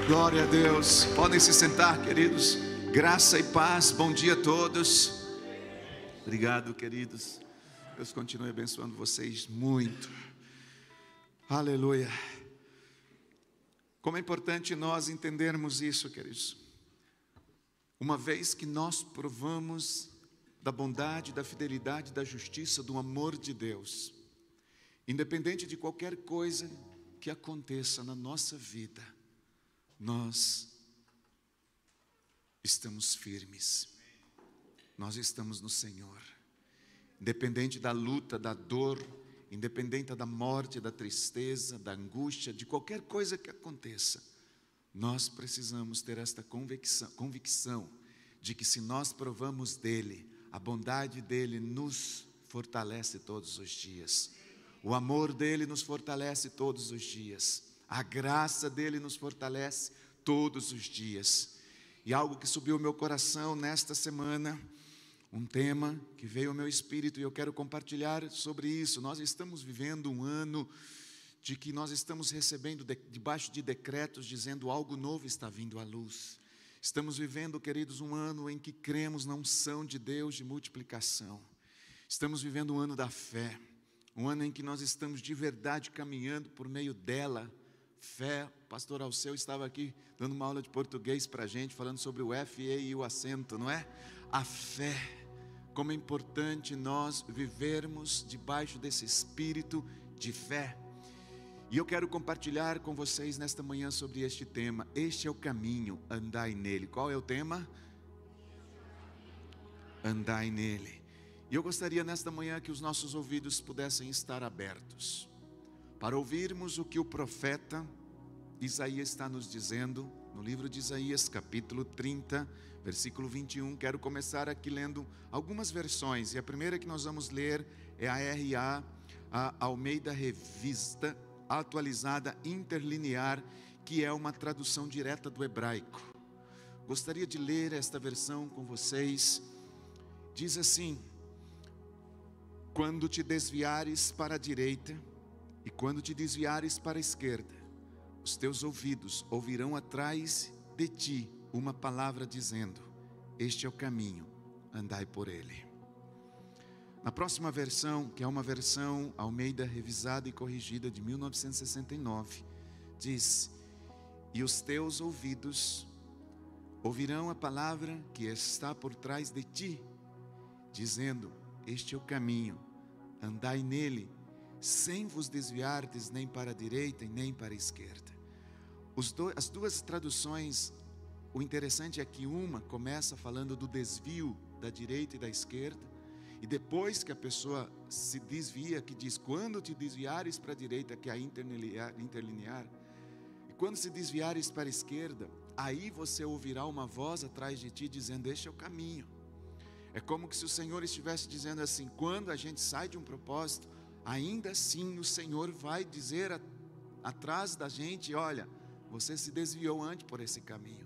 Glória a Deus. Podem se sentar, queridos. Graça e paz. Bom dia a todos. Obrigado, queridos. Deus continue abençoando vocês muito. Aleluia. Como é importante nós entendermos isso, queridos. Uma vez que nós provamos da bondade, da fidelidade, da justiça, do amor de Deus, independente de qualquer coisa que aconteça na nossa vida, nós estamos firmes, nós estamos no Senhor, independente da luta, da dor, independente da morte, da tristeza, da angústia, de qualquer coisa que aconteça, nós precisamos ter esta convicção de que se nós provamos dEle, a bondade dEle nos fortalece todos os dias, o amor dEle nos fortalece todos os dias, a graça dEle nos fortalece todos os dias. E algo que subiu ao meu coração nesta semana, um tema que veio ao meu espírito e eu quero compartilhar sobre isso. Nós estamos vivendo um ano de que nós estamos recebendo debaixo de decretos dizendo algo novo está vindo à luz. Estamos vivendo, queridos, um ano em que cremos na unção de Deus de multiplicação. Estamos vivendo um ano da fé, um ano em que nós estamos de verdade caminhando por meio dela. Fé, o pastor Alceu estava aqui dando uma aula de português para a gente, falando sobre o F, E e o acento, não é? A fé, como é importante nós vivermos debaixo desse espírito de fé. E eu quero compartilhar com vocês nesta manhã sobre este tema. Este é o caminho, andai nele. Qual é o tema? Andai nele. E eu gostaria nesta manhã que os nossos ouvidos pudessem estar abertos para ouvirmos o que o profeta Isaías está nos dizendo, no livro de Isaías, capítulo 30, versículo 21. Quero começar aqui lendo algumas versões, e a primeira que nós vamos ler é a RA, a Almeida Revista Atualizada Interlinear, que é uma tradução direta do hebraico. Gostaria de ler esta versão com vocês. Diz assim: quando te desviares para a direita, e quando te desviares para a esquerda, os teus ouvidos ouvirão atrás de ti uma palavra dizendo: este é o caminho, andai por ele. Na próxima versão, que é uma versão Almeida revisada e corrigida de 1969, diz: e os teus ouvidos ouvirão a palavra que está por trás de ti, dizendo: este é o caminho, andai nele, sem vos desviardes nem para a direita e nem para a esquerda. As duas traduções, o interessante é que uma começa falando do desvio da direita e da esquerda, e depois que a pessoa se desvia, que diz: quando te desviares para a direita, que é a interlinear, e quando se desviares para a esquerda, aí você ouvirá uma voz atrás de ti dizendo: este é o caminho. É como que se o Senhor estivesse dizendo assim: quando a gente sai de um propósito, ainda assim o Senhor vai dizer atrás da gente: olha, você se desviou antes por esse caminho.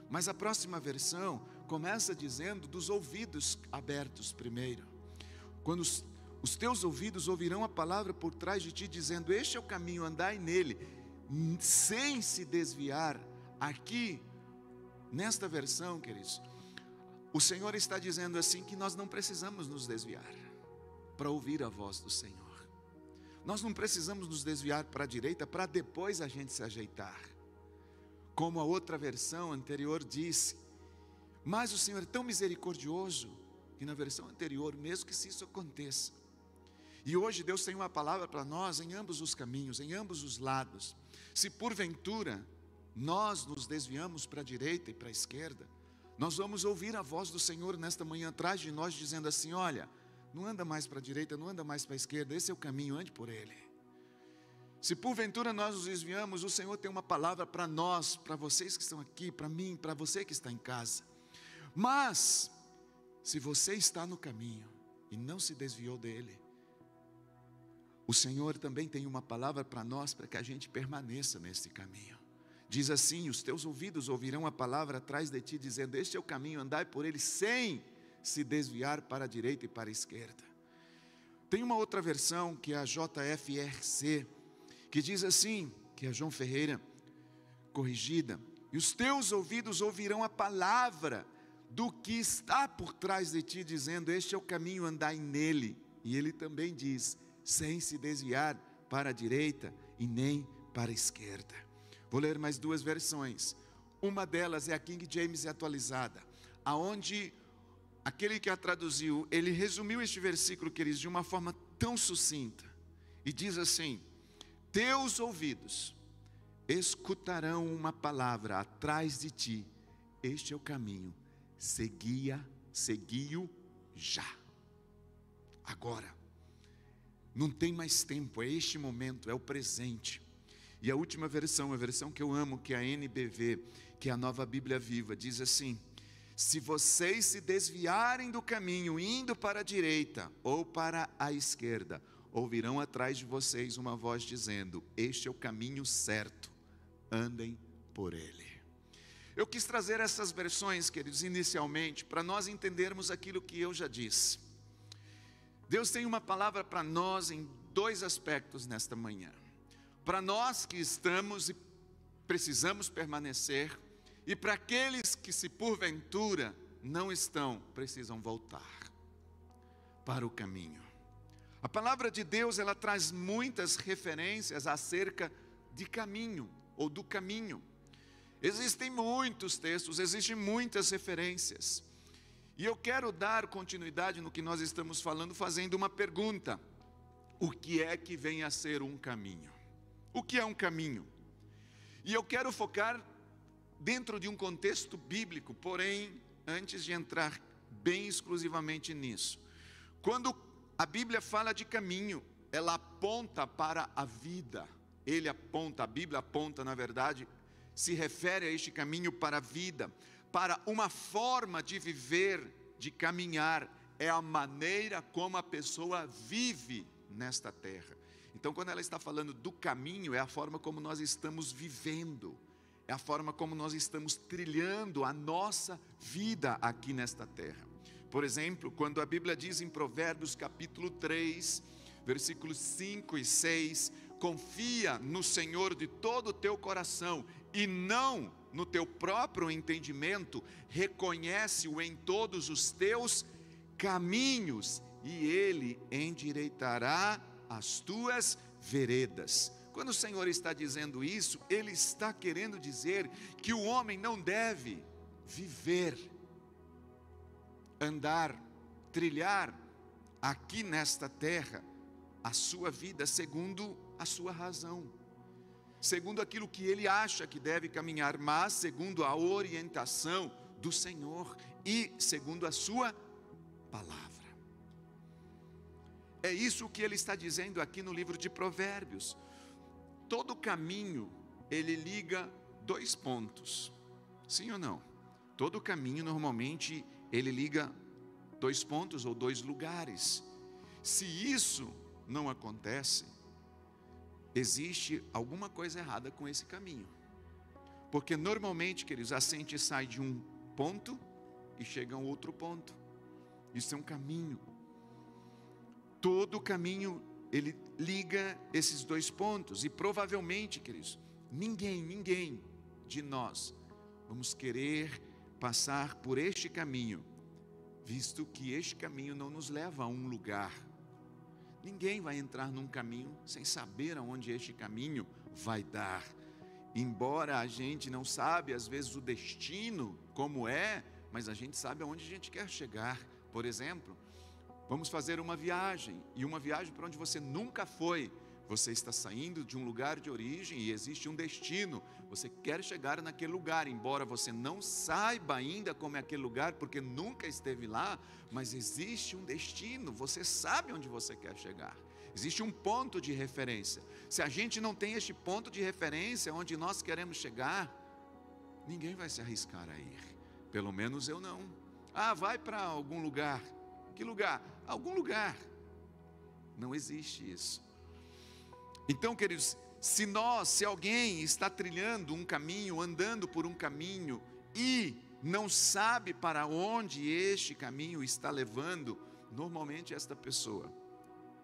Mas a próxima versão começa dizendo dos ouvidos abertos primeiro. Quando os teus ouvidos ouvirão a palavra por trás de ti dizendo: este é o caminho, andai nele, sem se desviar. Aqui, nesta versão, queridos, o Senhor está dizendo assim que nós não precisamos nos desviar para ouvir a voz do Senhor. Nós não precisamos nos desviar para a direita para depois a gente se ajeitar. Como a outra versão anterior disse. Mas o Senhor é tão misericordioso que na versão anterior, mesmo que se isso aconteça. E hoje Deus tem uma palavra para nós em ambos os caminhos, em ambos os lados. Se porventura nós nos desviamos para a direita e para a esquerda, nós vamos ouvir a voz do Senhor nesta manhã atrás de nós dizendo assim: olha, não anda mais para a direita, não anda mais para a esquerda, esse é o caminho, ande por ele. Se porventura nós nos desviamos, o Senhor tem uma palavra para nós, para vocês que estão aqui, para mim, para você que está em casa. Mas, se você está no caminho e não se desviou dele, o Senhor também tem uma palavra para nós, para que a gente permaneça nesse caminho. Diz assim: os teus ouvidos ouvirão a palavra atrás de ti dizendo: este é o caminho, andai por ele, sem se desviar para a direita e para a esquerda. Tem uma outra versão que é a JFRC, que diz assim, que é João Ferreira corrigida, e os teus ouvidos ouvirão a palavra do que está por trás de ti, dizendo: este é o caminho, andai nele. E ele também diz: sem se desviar para a direita e nem para a esquerda. Vou ler mais duas versões. Uma delas é a King James atualizada, aonde aquele que a traduziu, ele resumiu este versículo, queridos, de uma forma tão sucinta, e diz assim: teus ouvidos escutarão uma palavra atrás de ti, este é o caminho, segui-o já. Agora, não tem mais tempo, é este momento, é o presente. E a última versão, a versão que eu amo, que é a NBV, que é a Nova Bíblia Viva, diz assim: se vocês se desviarem do caminho, indo para a direita ou para a esquerda, ouvirão atrás de vocês uma voz dizendo: este é o caminho certo, andem por ele. Eu quis trazer essas versões, queridos, inicialmente, para nós entendermos aquilo que eu já disse. Deus tem uma palavra para nós em dois aspectos nesta manhã. Para nós que estamos e precisamos permanecer, e para aqueles que, se porventura não estão, precisam voltar para o caminho. A palavra de Deus, ela traz muitas referências acerca de caminho, ou do caminho. Existem muitos textos, existem muitas referências. E eu quero dar continuidade no que nós estamos falando, fazendo uma pergunta: o que é que vem a ser um caminho? O que é um caminho? E eu quero focar dentro de um contexto bíblico, porém, antes de entrar bem exclusivamente nisso, quando a Bíblia fala de caminho, ela aponta para a vida. A Bíblia aponta, na verdade, se refere a este caminho para a vida, para uma forma de viver, de caminhar, é a maneira como a pessoa vive nesta terra. Então, quando ela está falando do caminho, é a forma como nós estamos vivendo, é a forma como nós estamos trilhando a nossa vida aqui nesta terra. Por exemplo, quando a Bíblia diz em Provérbios capítulo 3, versículos 5 e 6, confia no Senhor de todo o teu coração e não no teu próprio entendimento, reconhece-o em todos os teus caminhos e Ele endireitará as tuas veredas. Quando o Senhor está dizendo isso, Ele está querendo dizer que o homem não deve viver, andar, trilhar aqui nesta terra a sua vida segundo a sua razão, segundo aquilo que ele acha que deve caminhar, mas segundo a orientação do Senhor e segundo a sua palavra. É isso que ele está dizendo aqui no livro de Provérbios. Todo caminho, ele liga dois pontos, sim ou não? Todo caminho, normalmente, ele liga dois pontos ou dois lugares. Se isso não acontece, existe alguma coisa errada com esse caminho. Porque normalmente, queridos, a gente sai de um ponto e chega a um outro ponto. Isso é um caminho. Todo caminho, ele liga esses dois pontos. E provavelmente, queridos, ninguém de nós vamos querer passar por este caminho, visto que este caminho não nos leva a um lugar. Ninguém vai entrar num caminho sem saber aonde este caminho vai dar. Embora a gente não sabe, às vezes, o destino, como é, mas a gente sabe aonde a gente quer chegar. Por exemplo, vamos fazer uma viagem, e uma viagem para onde você nunca foi. Você está saindo de um lugar de origem e existe um destino. Você quer chegar naquele lugar, embora você não saiba ainda como é aquele lugar, porque nunca esteve lá, mas existe um destino, você sabe onde você quer chegar. Existe um ponto de referência. Se a gente não tem este ponto de referência onde nós queremos chegar, ninguém vai se arriscar a ir. Pelo menos eu não. Vai para algum lugar. Que lugar? Algum lugar. Não existe isso. Então, queridos, se alguém está trilhando um caminho, andando por um caminho e não sabe para onde este caminho está levando, normalmente esta pessoa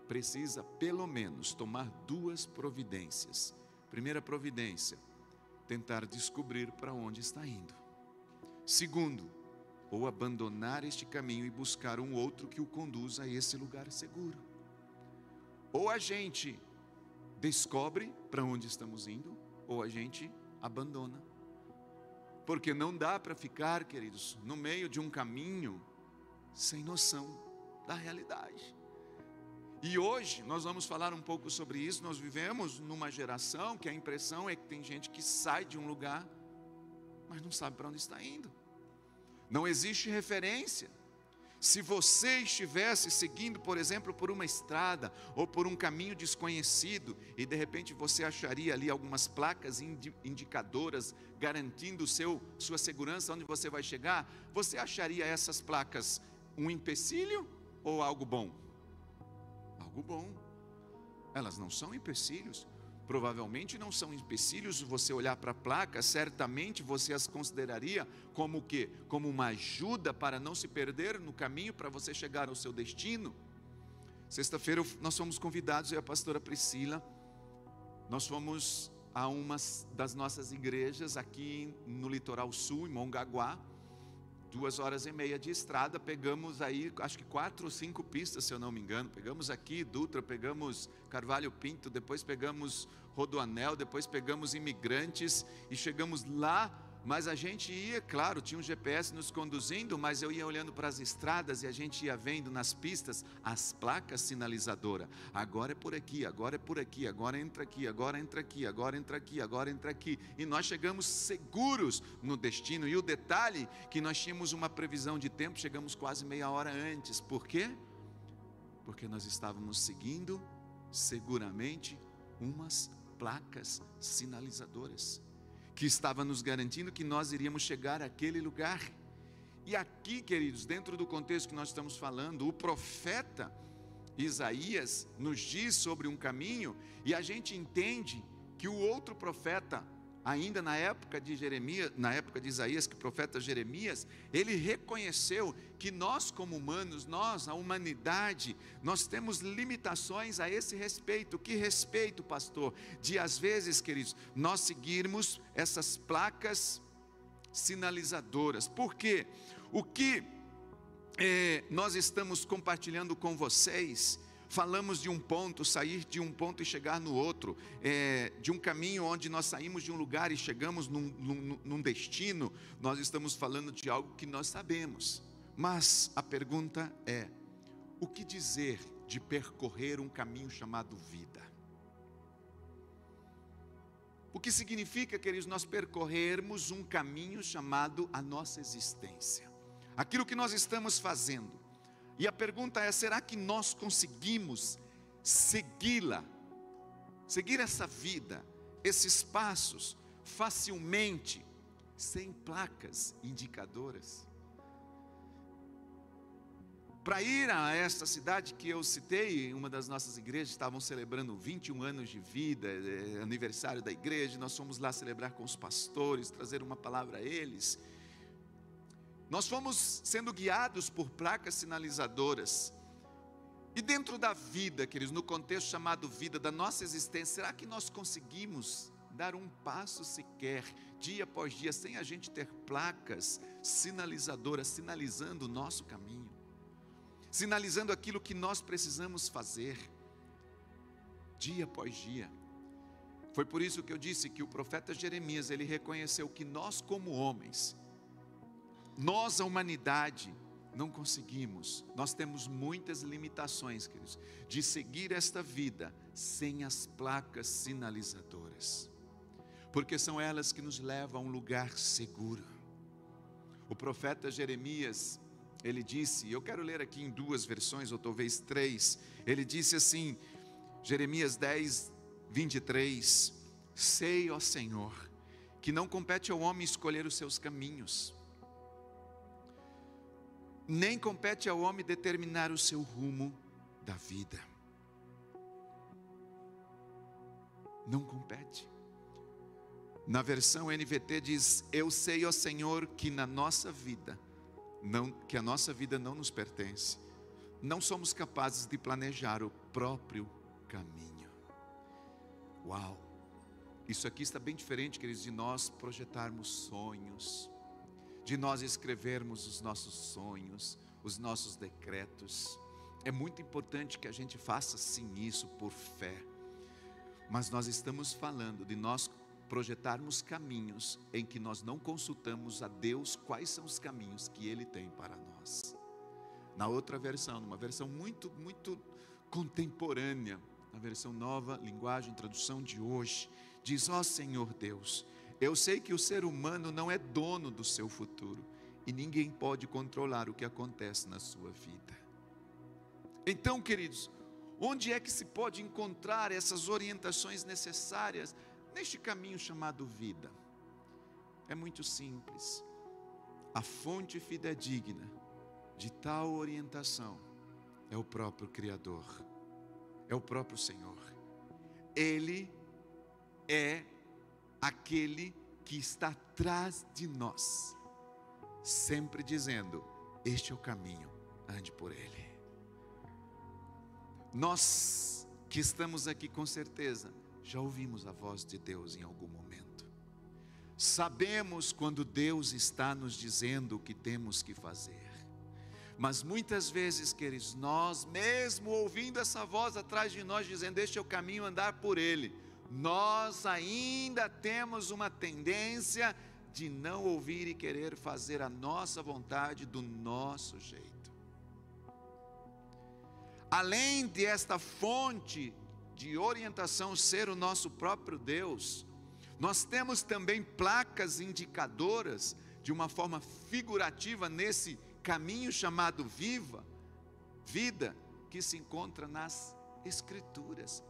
precisa pelo menos tomar duas providências. Primeira providência, tentar descobrir para onde está indo. Segundo, ou abandonar este caminho e buscar um outro que o conduza a esse lugar seguro. Ou a gente descobre para onde estamos indo, ou a gente abandona. Porque não dá para ficar, queridos, no meio de um caminho sem noção da realidade. E hoje nós vamos falar um pouco sobre isso. Nós vivemos numa geração que a impressão é que tem gente que sai de um lugar, mas não sabe para onde está indo. Não existe referência. Se você estivesse seguindo, por exemplo, por uma estrada ou por um caminho desconhecido e de repente você acharia ali algumas placas indicadoras garantindo sua segurança onde você vai chegar, você acharia essas placas um empecilho ou algo bom? Algo bom. Elas não são empecilhos. Provavelmente não são empecilhos. Se você olhar para a placa, certamente você as consideraria como o quê? Como uma ajuda para não se perder no caminho, para você chegar ao seu destino. Sexta-feira nós fomos convidados, eu e a pastora Priscila, nós fomos a uma das nossas igrejas aqui no litoral sul, em Mongaguá. 2h30 de estrada, pegamos aí, acho que 4 ou 5 pistas, se eu não me engano. Pegamos aqui Dutra, pegamos Carvalho Pinto, depois pegamos Rodoanel, depois pegamos Imigrantes e chegamos lá. Mas a gente ia, claro, tinha um GPS nos conduzindo, mas eu ia olhando para as estradas e a gente ia vendo nas pistas as placas sinalizadoras. Agora é por aqui, agora é por aqui, agora entra aqui, agora entra aqui, agora entra aqui, agora entra aqui. E nós chegamos seguros no destino. E o detalhe que nós tínhamos uma previsão de tempo, chegamos quase meia hora antes. Por quê? Porque nós estávamos seguindo seguramente umas placas sinalizadoras que estava nos garantindo que nós iríamos chegar àquele lugar. E aqui, queridos, dentro do contexto que nós estamos falando, o profeta Isaías nos diz sobre um caminho, e a gente entende que o outro profeta, ainda na época de Jeremias, na época de Isaías, que o profeta Jeremias, ele reconheceu que nós como humanos, nós, a humanidade, nós temos limitações a esse respeito. Que respeito, pastor? De às vezes, queridos, nós seguirmos essas placas sinalizadoras. Por quê? O que nós estamos compartilhando com vocês, falamos de um ponto, sair de um ponto e chegar no outro, de um caminho onde nós saímos de um lugar e chegamos num destino. Nós estamos falando de algo que nós sabemos, mas a pergunta é: o que dizer de percorrer um caminho chamado vida? O que significa, queridos, nós percorrermos um caminho chamado a nossa existência, aquilo que nós estamos fazendo. E a pergunta é: será que nós conseguimos segui-la, seguir essa vida, esses passos, facilmente, sem placas indicadoras? Para ir a esta cidade que eu citei, uma das nossas igrejas, estavam celebrando 21 anos de vida, aniversário da igreja. Nós fomos lá celebrar com os pastores, trazer uma palavra a eles. Nós fomos sendo guiados por placas sinalizadoras. E dentro da vida, queridos, no contexto chamado vida, da nossa existência, será que nós conseguimos dar um passo sequer, dia após dia, sem a gente ter placas sinalizadoras, sinalizando o nosso caminho, sinalizando aquilo que nós precisamos fazer, dia após dia? Foi por isso que eu disse que o profeta Jeremias, ele reconheceu que nós como homens, nós, a humanidade, não conseguimos, nós temos muitas limitações, queridos, de seguir esta vida sem as placas sinalizadoras, porque são elas que nos levam a um lugar seguro. O profeta Jeremias, ele disse, eu quero ler aqui em 2 versões, ou talvez 3, ele disse assim, Jeremias 10, 23, sei, ó Senhor, que não compete ao homem escolher os seus caminhos, nem compete ao homem determinar o seu rumo da vida. Não compete. Na versão NVT diz, eu sei, ó Senhor, que na nossa vida, que a nossa vida não nos pertence. Não somos capazes de planejar o próprio caminho. Uau! Isso aqui está bem diferente, queridos, de nós projetarmos sonhos, de nós escrevermos os nossos sonhos, os nossos decretos. É muito importante que a gente faça sim isso por fé. Mas nós estamos falando de nós projetarmos caminhos em que nós não consultamos a Deus quais são os caminhos que Ele tem para nós. Na outra versão, numa versão muito contemporânea, na versão nova, linguagem, tradução de hoje, diz: ó Senhor Deus, eu sei que o ser humano não é dono do seu futuro e ninguém pode controlar o que acontece na sua vida. Então, queridos, onde é que se pode encontrar essas orientações necessárias neste caminho chamado vida? É muito simples. A fonte fidedigna de tal orientação é o próprio Criador, é o próprio Senhor. Ele é aquele que está atrás de nós, sempre dizendo: este é o caminho, ande por ele. Nós que estamos aqui, com certeza já ouvimos a voz de Deus em algum momento. Sabemos quando Deus está nos dizendo o que temos que fazer. Mas muitas vezes, queridos, nós mesmo ouvindo essa voz atrás de nós dizendo: este é o caminho, andar por ele, nós ainda temos uma tendência de não ouvir e querer fazer a nossa vontade do nosso jeito. Além desta fonte de orientação ser o nosso próprio Deus, nós temos também placas indicadoras, de uma forma figurativa, nesse caminho chamado vida, que se encontra nas Escrituras.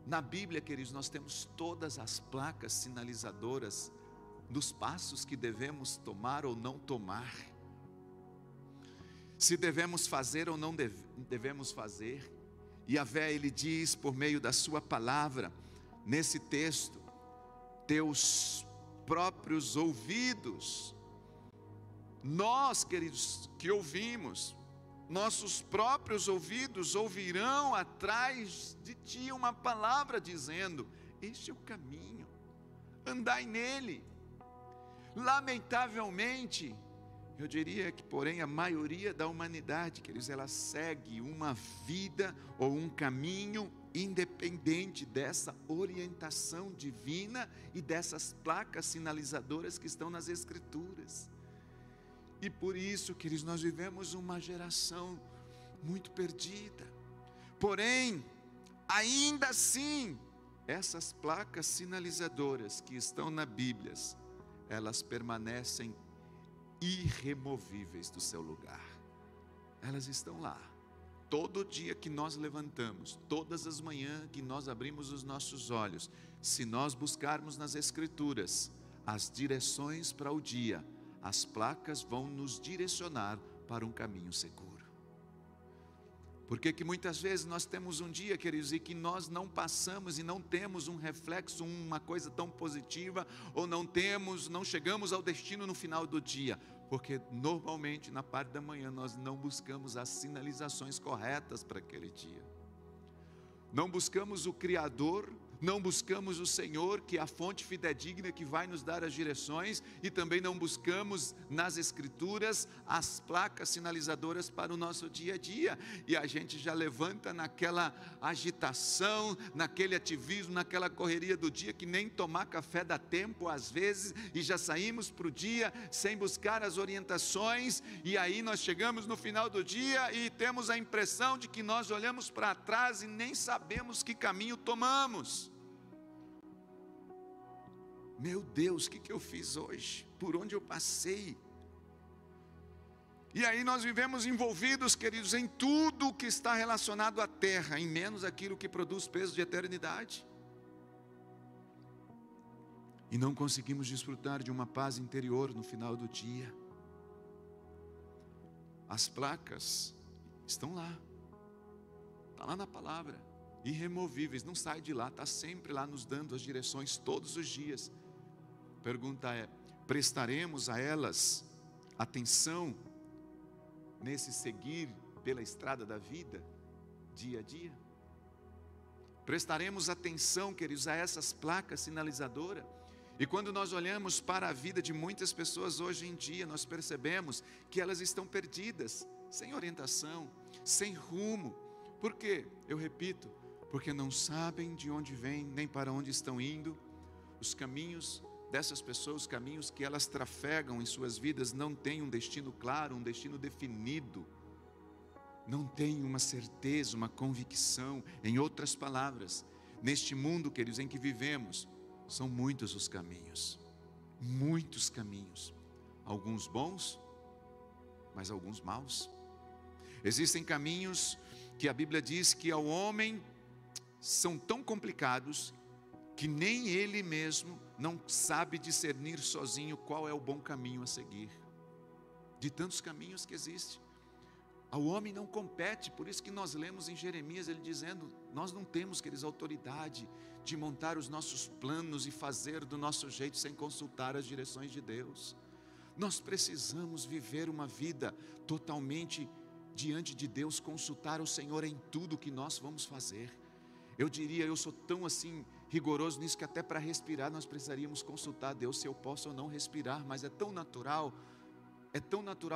Na Bíblia, queridos, nós temos todas as placas sinalizadoras dos passos que devemos tomar ou não tomar, se devemos fazer ou não devemos fazer. Yahvé, ele diz por meio da sua palavra, nesse texto: teus próprios ouvidos, nós, queridos, que ouvimos, nossos próprios ouvidos ouvirão atrás de ti uma palavra dizendo: este é o caminho, andai nele. Lamentavelmente, eu diria que, porém, a maioria da humanidade, queridos, ela segue uma vida ou um caminho independente dessa orientação divina e dessas placas sinalizadoras que estão nas Escrituras. E por isso, queridos, nós vivemos uma geração muito perdida. Porém, ainda assim, essas placas sinalizadoras que estão na Bíblia, elas permanecem irremovíveis do seu lugar. Elas estão lá. Todo dia que nós levantamos, todas as manhãs que nós abrimos os nossos olhos, se nós buscarmos nas Escrituras as direções para o dia, as placas vão nos direcionar para um caminho seguro. Porque que muitas vezes nós temos um dia, queridos, e que nós não passamos e não temos um reflexo, uma coisa tão positiva, ou não chegamos ao destino no final do dia, porque normalmente na parte da manhã nós não buscamos as sinalizações corretas para aquele dia. Não buscamos o Criador, não buscamos o Senhor, que é a fonte fidedigna que vai nos dar as direções, e também não buscamos nas Escrituras as placas sinalizadoras para o nosso dia a dia, e a gente já levanta naquela agitação, naquele ativismo, naquela correria do dia, que nem tomar café dá tempo às vezes, e já saímos para o dia sem buscar as orientações, e aí nós chegamos no final do dia e temos a impressão de que nós olhamos para trás e nem sabemos que caminho tomamos. Meu Deus, o que eu fiz hoje? Por onde eu passei? E aí nós vivemos envolvidos, queridos, em tudo que está relacionado à terra, em menos aquilo que produz peso de eternidade. E não conseguimos desfrutar de uma paz interior no final do dia. As placas estão lá. Está lá na palavra. Irremovíveis, não sai de lá, está sempre lá nos dando as direções todos os dias. Pergunta é: prestaremos a elas atenção nesse seguir pela estrada da vida, dia a dia? Prestaremos atenção, queridos, a essas placas sinalizadoras. E quando nós olhamos para a vida de muitas pessoas hoje em dia, nós percebemos que elas estão perdidas, sem orientação, sem rumo. Por quê? Eu repito, porque não sabem de onde vêm, nem para onde estão indo. Os caminhos dessas pessoas, os caminhos que elas trafegam em suas vidas, não têm um destino claro, um destino definido. Não têm uma certeza, uma convicção. Em outras palavras, neste mundo, queridos, em que vivemos, são muitos os caminhos, muitos caminhos, alguns bons, mas alguns maus. Existem caminhos que a Bíblia diz que ao homem são tão complicados que nem ele mesmo não sabe discernir sozinho qual é o bom caminho a seguir. De tantos caminhos que existem, ao homem não compete. Por isso que nós lemos em Jeremias ele dizendo: nós não temos, queridos, autoridade de montar os nossos planos e fazer do nosso jeito sem consultar as direções de Deus. Nós precisamos viver uma vida totalmente diante de Deus, consultar o Senhor em tudo que nós vamos fazer. Eu diria, eu sou tão assim rigoroso nisso que até para respirar nós precisaríamos consultar a Deus se eu posso ou não respirar, mas é tão natural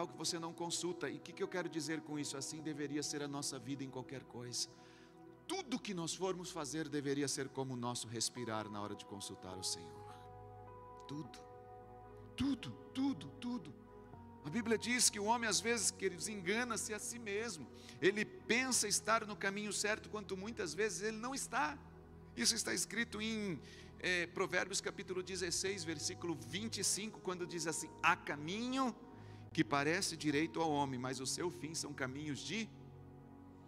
que você não consulta. E o que eu quero dizer com isso? Assim deveria ser a nossa vida em qualquer coisa. Tudo que nós formos fazer deveria ser como o nosso respirar na hora de consultar o Senhor. Tudo. A Bíblia diz que o homem às vezes, queridos, engana-se a si mesmo. Ele pensa estar no caminho certo, quanto muitas vezes ele não está. Isso está escrito em Provérbios capítulo 16, versículo 25, quando diz assim: há caminho que parece direito ao homem, mas o seu fim são caminhos de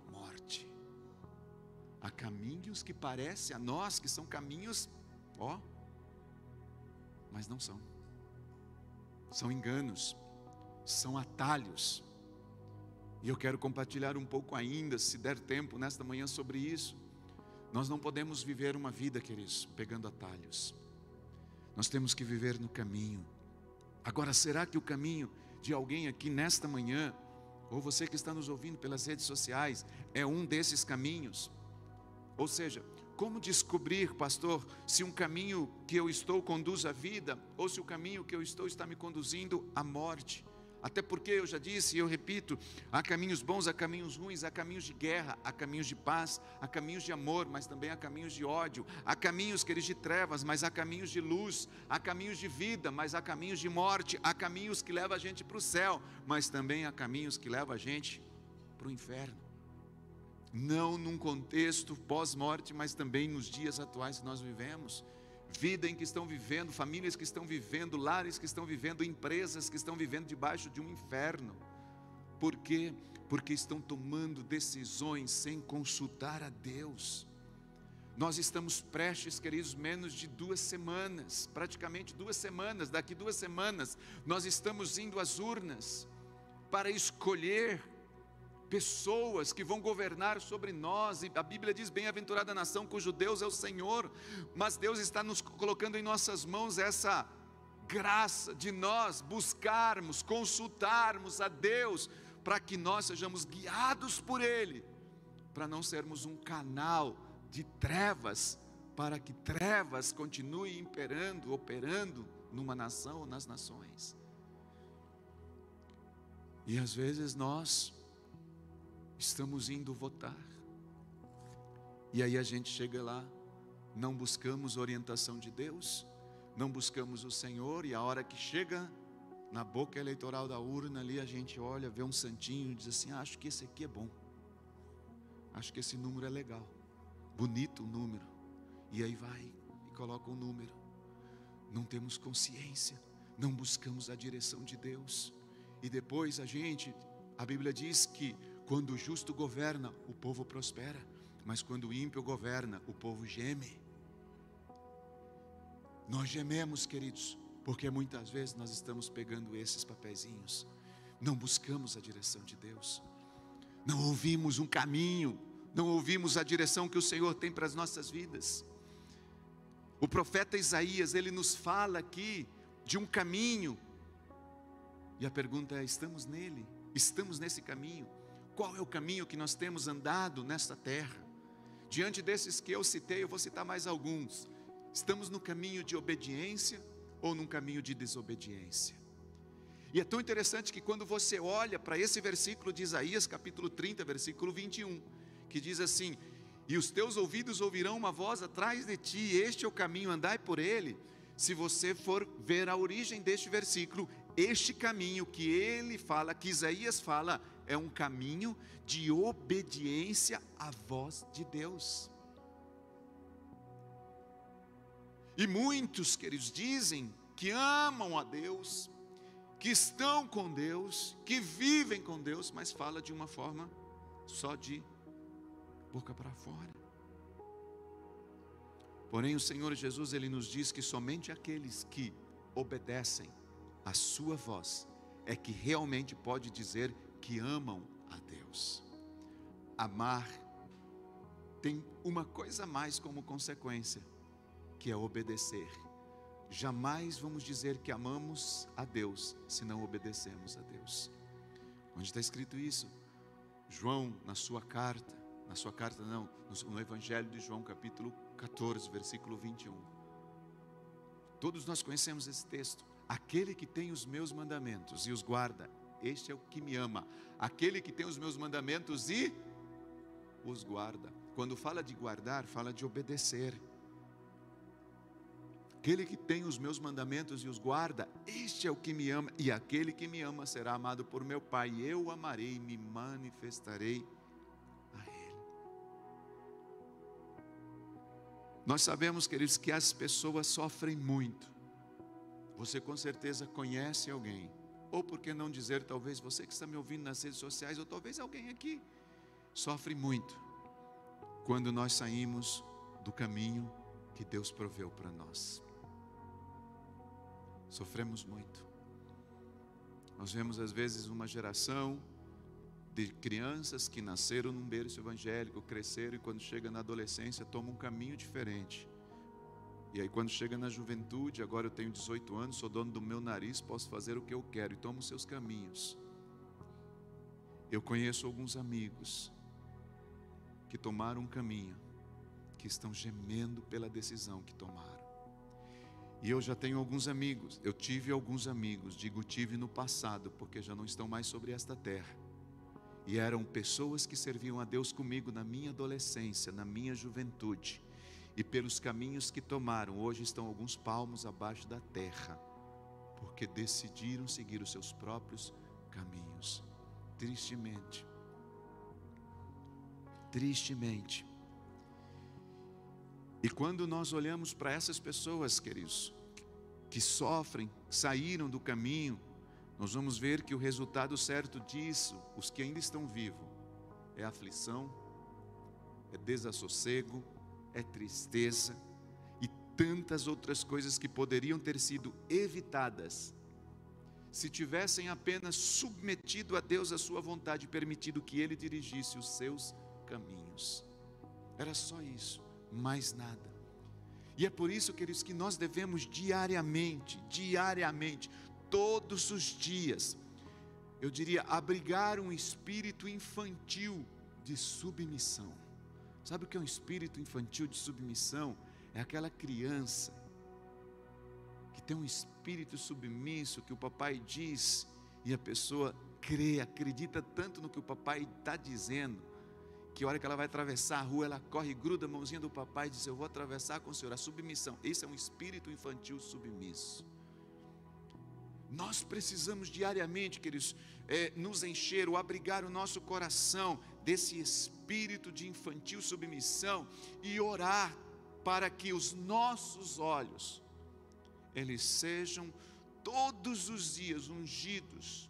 morte. Há caminhos que parecem a nós que são caminhos, mas não são. São enganos, são atalhos. E eu quero compartilhar um pouco ainda, se der tempo, nesta manhã sobre isso. Nós não podemos viver uma vida, queridos, pegando atalhos. Nós temos que viver no caminho. Agora, será que o caminho de alguém aqui nesta manhã, ou você que está nos ouvindo pelas redes sociais, é um desses caminhos? Ou seja, como descobrir, pastor, se um caminho que eu estou conduz à vida, ou se o caminho que eu estou está me conduzindo à morte? Até porque eu já disse e eu repito, há caminhos bons, há caminhos ruins, há caminhos de guerra, há caminhos de paz, há caminhos de amor, mas também há caminhos de ódio. Há caminhos, queridos, de trevas, mas há caminhos de luz. Há caminhos de vida, mas há caminhos de morte. Há caminhos que levam a gente para o céu, mas também há caminhos que levam a gente para o inferno. Não num contexto pós-morte, mas também nos dias atuais que nós vivemos. Vida em que estão vivendo, famílias que estão vivendo, lares que estão vivendo, empresas que estão vivendo debaixo de um inferno. Por quê? Porque estão tomando decisões sem consultar a Deus. Nós estamos prestes, queridos, menos de 2 semanas, praticamente 2 semanas, daqui 2 semanas, nós estamos indo às urnas para escolher pessoas que vão governar sobre nós. E a Bíblia diz: bem-aventurada a nação cujo Deus é o Senhor. Mas Deus está nos colocando em nossas mãos essa graça de nós buscarmos, consultarmos a Deus, para que nós sejamos guiados por Ele, para não sermos um canal de trevas, para que trevas continue imperando, operando numa nação ou nas nações. E às vezes nós estamos indo votar, e aí a gente chega lá, não buscamos orientação de Deus, não buscamos o Senhor, e a hora que chega na boca eleitoral da urna ali, a gente olha, vê um santinho e diz assim: acho que esse aqui é bom, acho que esse número é legal, bonito o número, e aí vai e coloca o número. Não temos consciência, não buscamos a direção de Deus, e depois a Bíblia diz que quando o justo governa, o povo prospera, mas quando o ímpio governa, o povo geme. Nós gememos, queridos, porque muitas vezes nós estamos pegando esses papeizinhos, não buscamos a direção de Deus, não ouvimos um caminho, não ouvimos a direção que o Senhor tem para as nossas vidas. O profeta Isaías, ele nos fala aqui de um caminho, e a pergunta é: estamos nele? Estamos nesse caminho? Qual é o caminho que nós temos andado nesta terra? Diante desses que eu citei, eu vou citar mais alguns. Estamos no caminho de obediência ou num caminho de desobediência? E é tão interessante que quando você olha para esse versículo de Isaías, capítulo 30, versículo 21, que diz assim: e os teus ouvidos ouvirão uma voz atrás de ti, este é o caminho, andai por ele. Se você for ver a origem deste versículo, este caminho que ele fala, que Isaías fala, é um caminho de obediência à voz de Deus. E muitos, queridos, dizem que amam a Deus, que estão com Deus, que vivem com Deus, mas fala de uma forma só de boca para fora. Porém o Senhor Jesus, Ele nos diz que somente aqueles que obedecem a sua voz é que realmente pode dizer que amam a Deus. Amar tem uma coisa a mais como consequência, que é obedecer. Jamais vamos dizer que amamos a Deus se não obedecemos a Deus. Onde está escrito isso? João, no Evangelho de João, capítulo 14, versículo 21. Todos nós conhecemos esse texto. Aquele que tem os meus mandamentos e os guarda, este é o que me ama. Aquele que tem os meus mandamentos e os guarda. Quando fala de guardar, fala de obedecer. Aquele que tem os meus mandamentos e os guarda, este é o que me ama. E aquele que me ama será amado por meu Pai. Eu o amarei e me manifestarei a Ele. Nós sabemos, queridos, que as pessoas sofrem muito. Você com certeza conhece alguém, ou por que não dizer, talvez você que está me ouvindo nas redes sociais, ou talvez alguém aqui, sofre muito quando nós saímos do caminho que Deus proveu para nós. Sofremos muito. Nós vemos às vezes uma geração de crianças que nasceram num berço evangélico, cresceram e quando chega na adolescência tomam um caminho diferente. E aí quando chega na juventude, agora eu tenho 18 anos, sou dono do meu nariz, posso fazer o que eu quero e tomo os seus caminhos. Eu conheço alguns amigos que tomaram um caminho, que estão gemendo pela decisão que tomaram. E eu já tenho alguns amigos, eu tive alguns amigos, digo tive no passado, porque já não estão mais sobre esta terra. E eram pessoas que serviam a Deus comigo na minha adolescência, na minha juventude. E pelos caminhos que tomaram, hoje estão alguns palmos abaixo da terra, porque decidiram seguir os seus próprios caminhos. Tristemente. Tristemente. E quando nós olhamos para essas pessoas, queridos, que sofrem, saíram do caminho, nós vamos ver que o resultado certo disso, os que ainda estão vivos, é aflição, é desassossego, é tristeza e tantas outras coisas que poderiam ter sido evitadas se tivessem apenas submetido a Deus a sua vontade e permitido que Ele dirigisse os seus caminhos. Era só isso, mais nada. E é por isso, queridos, que nós devemos diariamente, todos os dias, eu diria, abrigar um espírito infantil de submissão. Sabe o que é um espírito infantil de submissão? É aquela criança que tem um espírito submisso, que o papai diz, e a pessoa crê, acredita tanto no que o papai está dizendo, que a hora que ela vai atravessar a rua, ela corre e gruda a mãozinha do papai e diz, eu vou atravessar com o senhor. A submissão, esse é um espírito infantil submisso. Nós precisamos diariamente, queridos, nos encher, ou abrigar o nosso coração desse espírito de infantil submissão e orar para que os nossos olhos, eles sejam todos os dias ungidos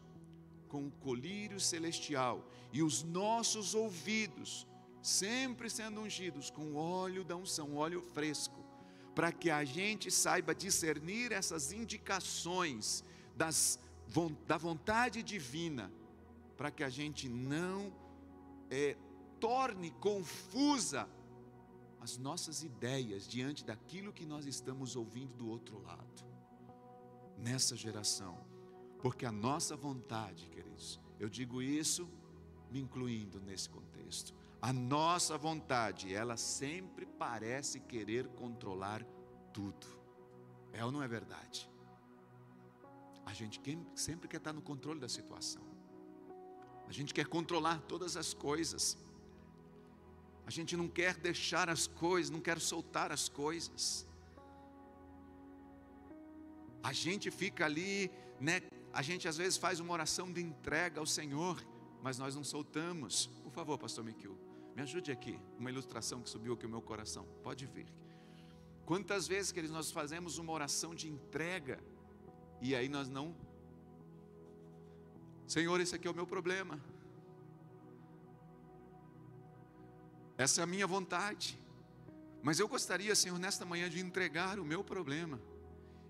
com o colírio celestial e os nossos ouvidos sempre sendo ungidos com o óleo da unção, óleo fresco, para que a gente saiba discernir essas indicações da vontade divina, para que a gente não torne confusa as nossas ideias diante daquilo que nós estamos ouvindo do outro lado, nessa geração, porque a nossa vontade, queridos, eu digo isso me incluindo nesse contexto, A nossa vontade, ela sempre parece querer controlar tudo. É ou não é verdade? A gente sempre quer estar no controle da situação. A gente quer controlar todas as coisas. A gente não quer deixar as coisas, não quer soltar as coisas. A gente fica ali, né? A gente às vezes faz uma oração de entrega ao Senhor, mas nós não soltamos. Por favor, pastor Miquel, me ajude aqui, uma ilustração que subiu aqui no meu coração. Pode vir. Quantas vezes que nós fazemos uma oração de entrega, e aí nós não... Senhor, esse aqui é o meu problema. Essa é a minha vontade. Mas eu gostaria, Senhor, nesta manhã de entregar o meu problema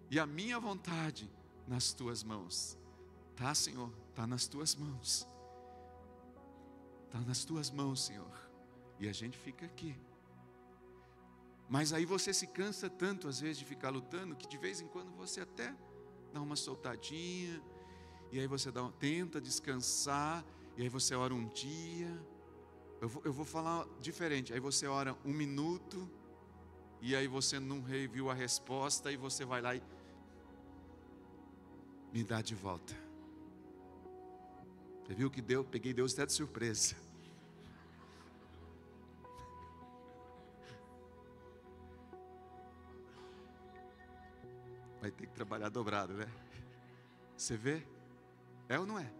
e a minha vontade nas tuas mãos. Tá, Senhor? Tá nas tuas mãos. Tá nas tuas mãos, Senhor. E a gente fica aqui. Mas aí você se cansa tanto às vezes de ficar lutando, que de vez em quando você até dá uma soltadinha, e aí você tenta descansar, e aí você ora um dia. Eu vou falar diferente. Aí você ora 1 minuto, e aí você não reviu a resposta, e você vai lá e me dá de volta. Você viu que deu? Peguei Deus até de surpresa. Vai ter que trabalhar dobrado, né? Você vê? É ou não é?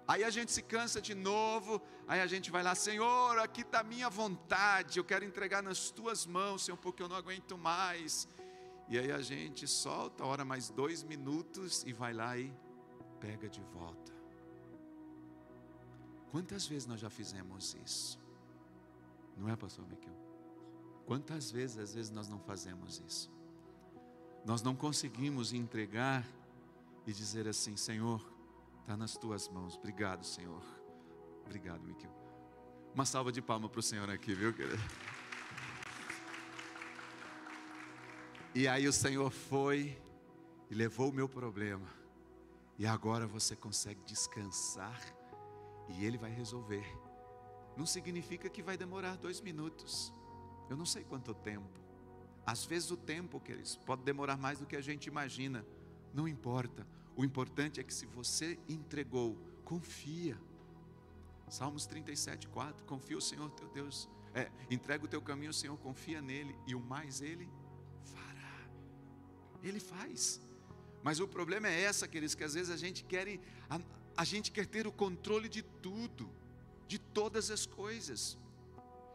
Aí a gente se cansa de novo, aí a gente vai lá, Senhor, aqui está a minha vontade, eu quero entregar nas tuas mãos, Senhor, porque eu não aguento mais. E aí a gente solta, ora mais 2 minutos e vai lá e pega de volta. Quantas vezes nós já fizemos isso? Não é, pastor Miquel? Quantas vezes, às vezes, nós não fazemos isso? Nós não conseguimos entregar e dizer assim, Senhor, está nas tuas mãos. Obrigado, Senhor. Obrigado, Miquel. Uma salva de palmas para o Senhor aqui, viu, querido? E aí o Senhor foi e levou o meu problema. E agora você consegue descansar e Ele vai resolver. Não significa que vai demorar 2 minutos. Eu não sei quanto tempo. Às vezes o tempo, queridos, pode demorar mais do que a gente imagina. Não importa. O importante é que se você entregou, confia. Salmos 37:4, confia o Senhor teu Deus. Entrega o teu caminho ao Senhor, confia nele, e o mais Ele fará. Ele faz. Mas o problema é essa, queridos, que às vezes a gente quer ter o controle de tudo, de todas as coisas.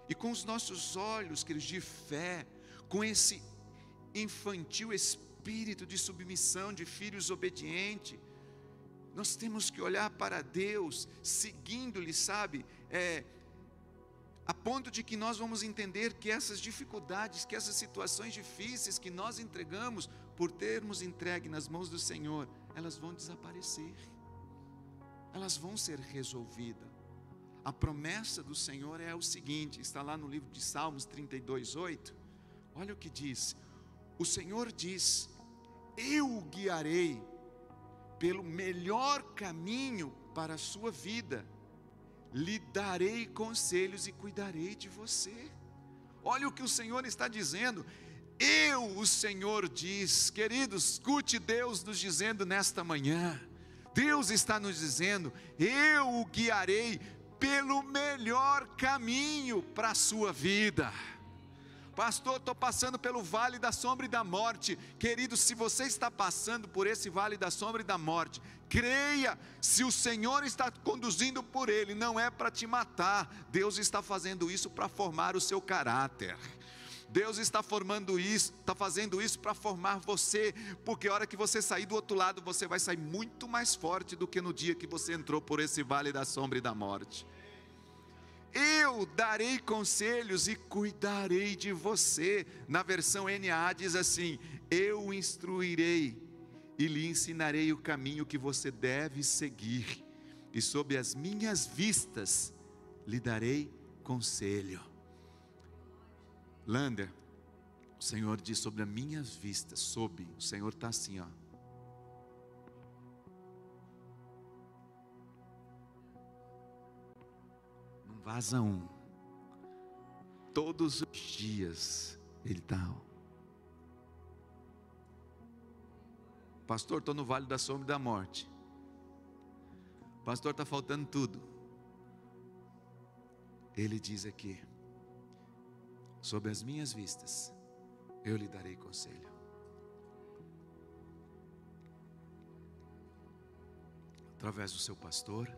E com os nossos olhos, queridos, de fé, com esse infantil espírito de submissão, de filhos obedientes, nós temos que olhar para Deus, seguindo-lhe, sabe, a ponto de que nós vamos entender que essas dificuldades, que essas situações difíceis que nós entregamos, por termos entregue nas mãos do Senhor, elas vão desaparecer, elas vão ser resolvidas. A promessa do Senhor é o seguinte, está lá no livro de Salmos 32:8, olha o que diz, o Senhor diz, eu o guiarei pelo melhor caminho para a sua vida, lhe darei conselhos e cuidarei de você. Olha o que o Senhor está dizendo, o Senhor diz, queridos, escute Deus nos dizendo nesta manhã, Deus está nos dizendo, eu o guiarei pelo melhor caminho para a sua vida. Pastor, estou passando pelo vale da sombra e da morte. Querido, se você está passando por esse vale da sombra e da morte, creia, se o Senhor está conduzindo por ele, não é para te matar. Deus está fazendo isso para formar o seu caráter. Deus está fazendo isso para formar você, porque a hora que você sair do outro lado, você vai sair muito mais forte do que no dia que você entrou por esse vale da sombra e da morte. Eu darei conselhos e cuidarei de você. Na versão NAA diz assim, eu o instruirei e lhe ensinarei o caminho que você deve seguir, e sob as minhas vistas lhe darei conselho. Lander, o Senhor diz sobre as minhas vistas, o Senhor está assim, ó. Não vaza um, todos os dias Ele está. Pastor, estou no vale da sombra e da morte. Pastor, está faltando tudo. Ele diz aqui: sob as minhas vistas, eu lhe darei conselho. Através do seu pastor,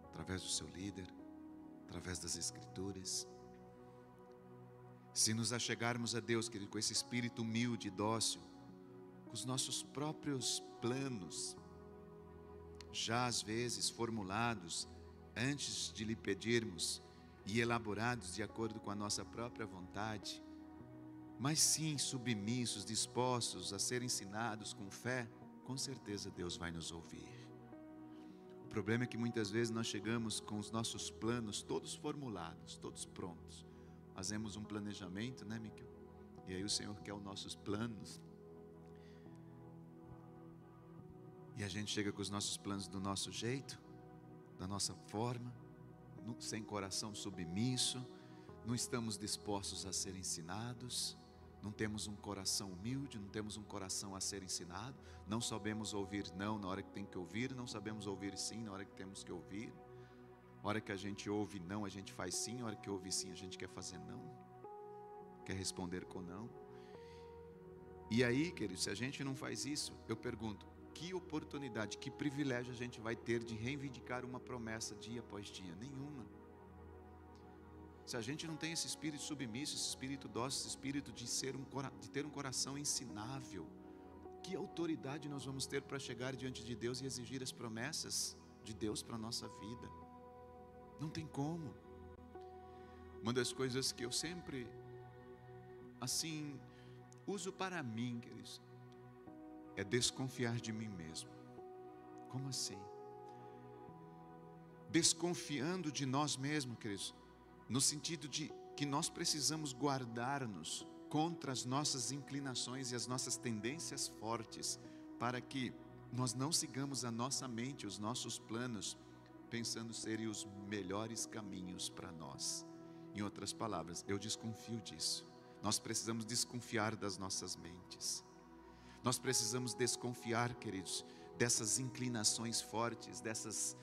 através do seu líder, através das Escrituras. Se nos achegarmos a Deus, querido, com esse espírito humilde e dócil, com os nossos próprios planos, já às vezes formulados antes de lhe pedirmos e elaborados de acordo com a nossa própria vontade, mas sim submissos, dispostos a ser ensinados com fé, com certeza Deus vai nos ouvir. O problema é que muitas vezes nós chegamos com os nossos planos todos formulados, todos prontos. Fazemos um planejamento, né, Miquel? E aí o Senhor quer os nossos planos. E a gente chega com os nossos planos do nosso jeito, da nossa forma, sem coração submisso, não estamos dispostos a ser ensinados, não temos um coração humilde, não temos um coração a ser ensinado, não sabemos ouvir não na hora que tem que ouvir, não sabemos ouvir sim na hora que temos que ouvir. Na hora que a gente ouve não, a gente faz sim, na hora que ouve sim, a gente quer fazer não, quer responder com não. E aí, querido, se a gente não faz isso, eu pergunto, que oportunidade, que privilégio a gente vai ter de reivindicar uma promessa dia após dia? Nenhuma. Se a gente não tem esse espírito submisso, esse espírito dócil, esse espírito de ter um coração ensinável, que autoridade nós vamos ter para chegar diante de Deus e exigir as promessas de Deus para a nossa vida? Não tem como. Uma das coisas que eu sempre, assim, uso para mim, queridos, é desconfiar de mim mesmo. Como assim? Desconfiando de nós mesmos, queridos, no sentido de que nós precisamos guardar-nos contra as nossas inclinações e as nossas tendências fortes, para que nós não sigamos a nossa mente, os nossos planos, pensando serem os melhores caminhos para nós. Em outras palavras, eu desconfio disso. Nós precisamos desconfiar das nossas mentes. Nós precisamos desconfiar, queridos, dessas inclinações fortes, dessas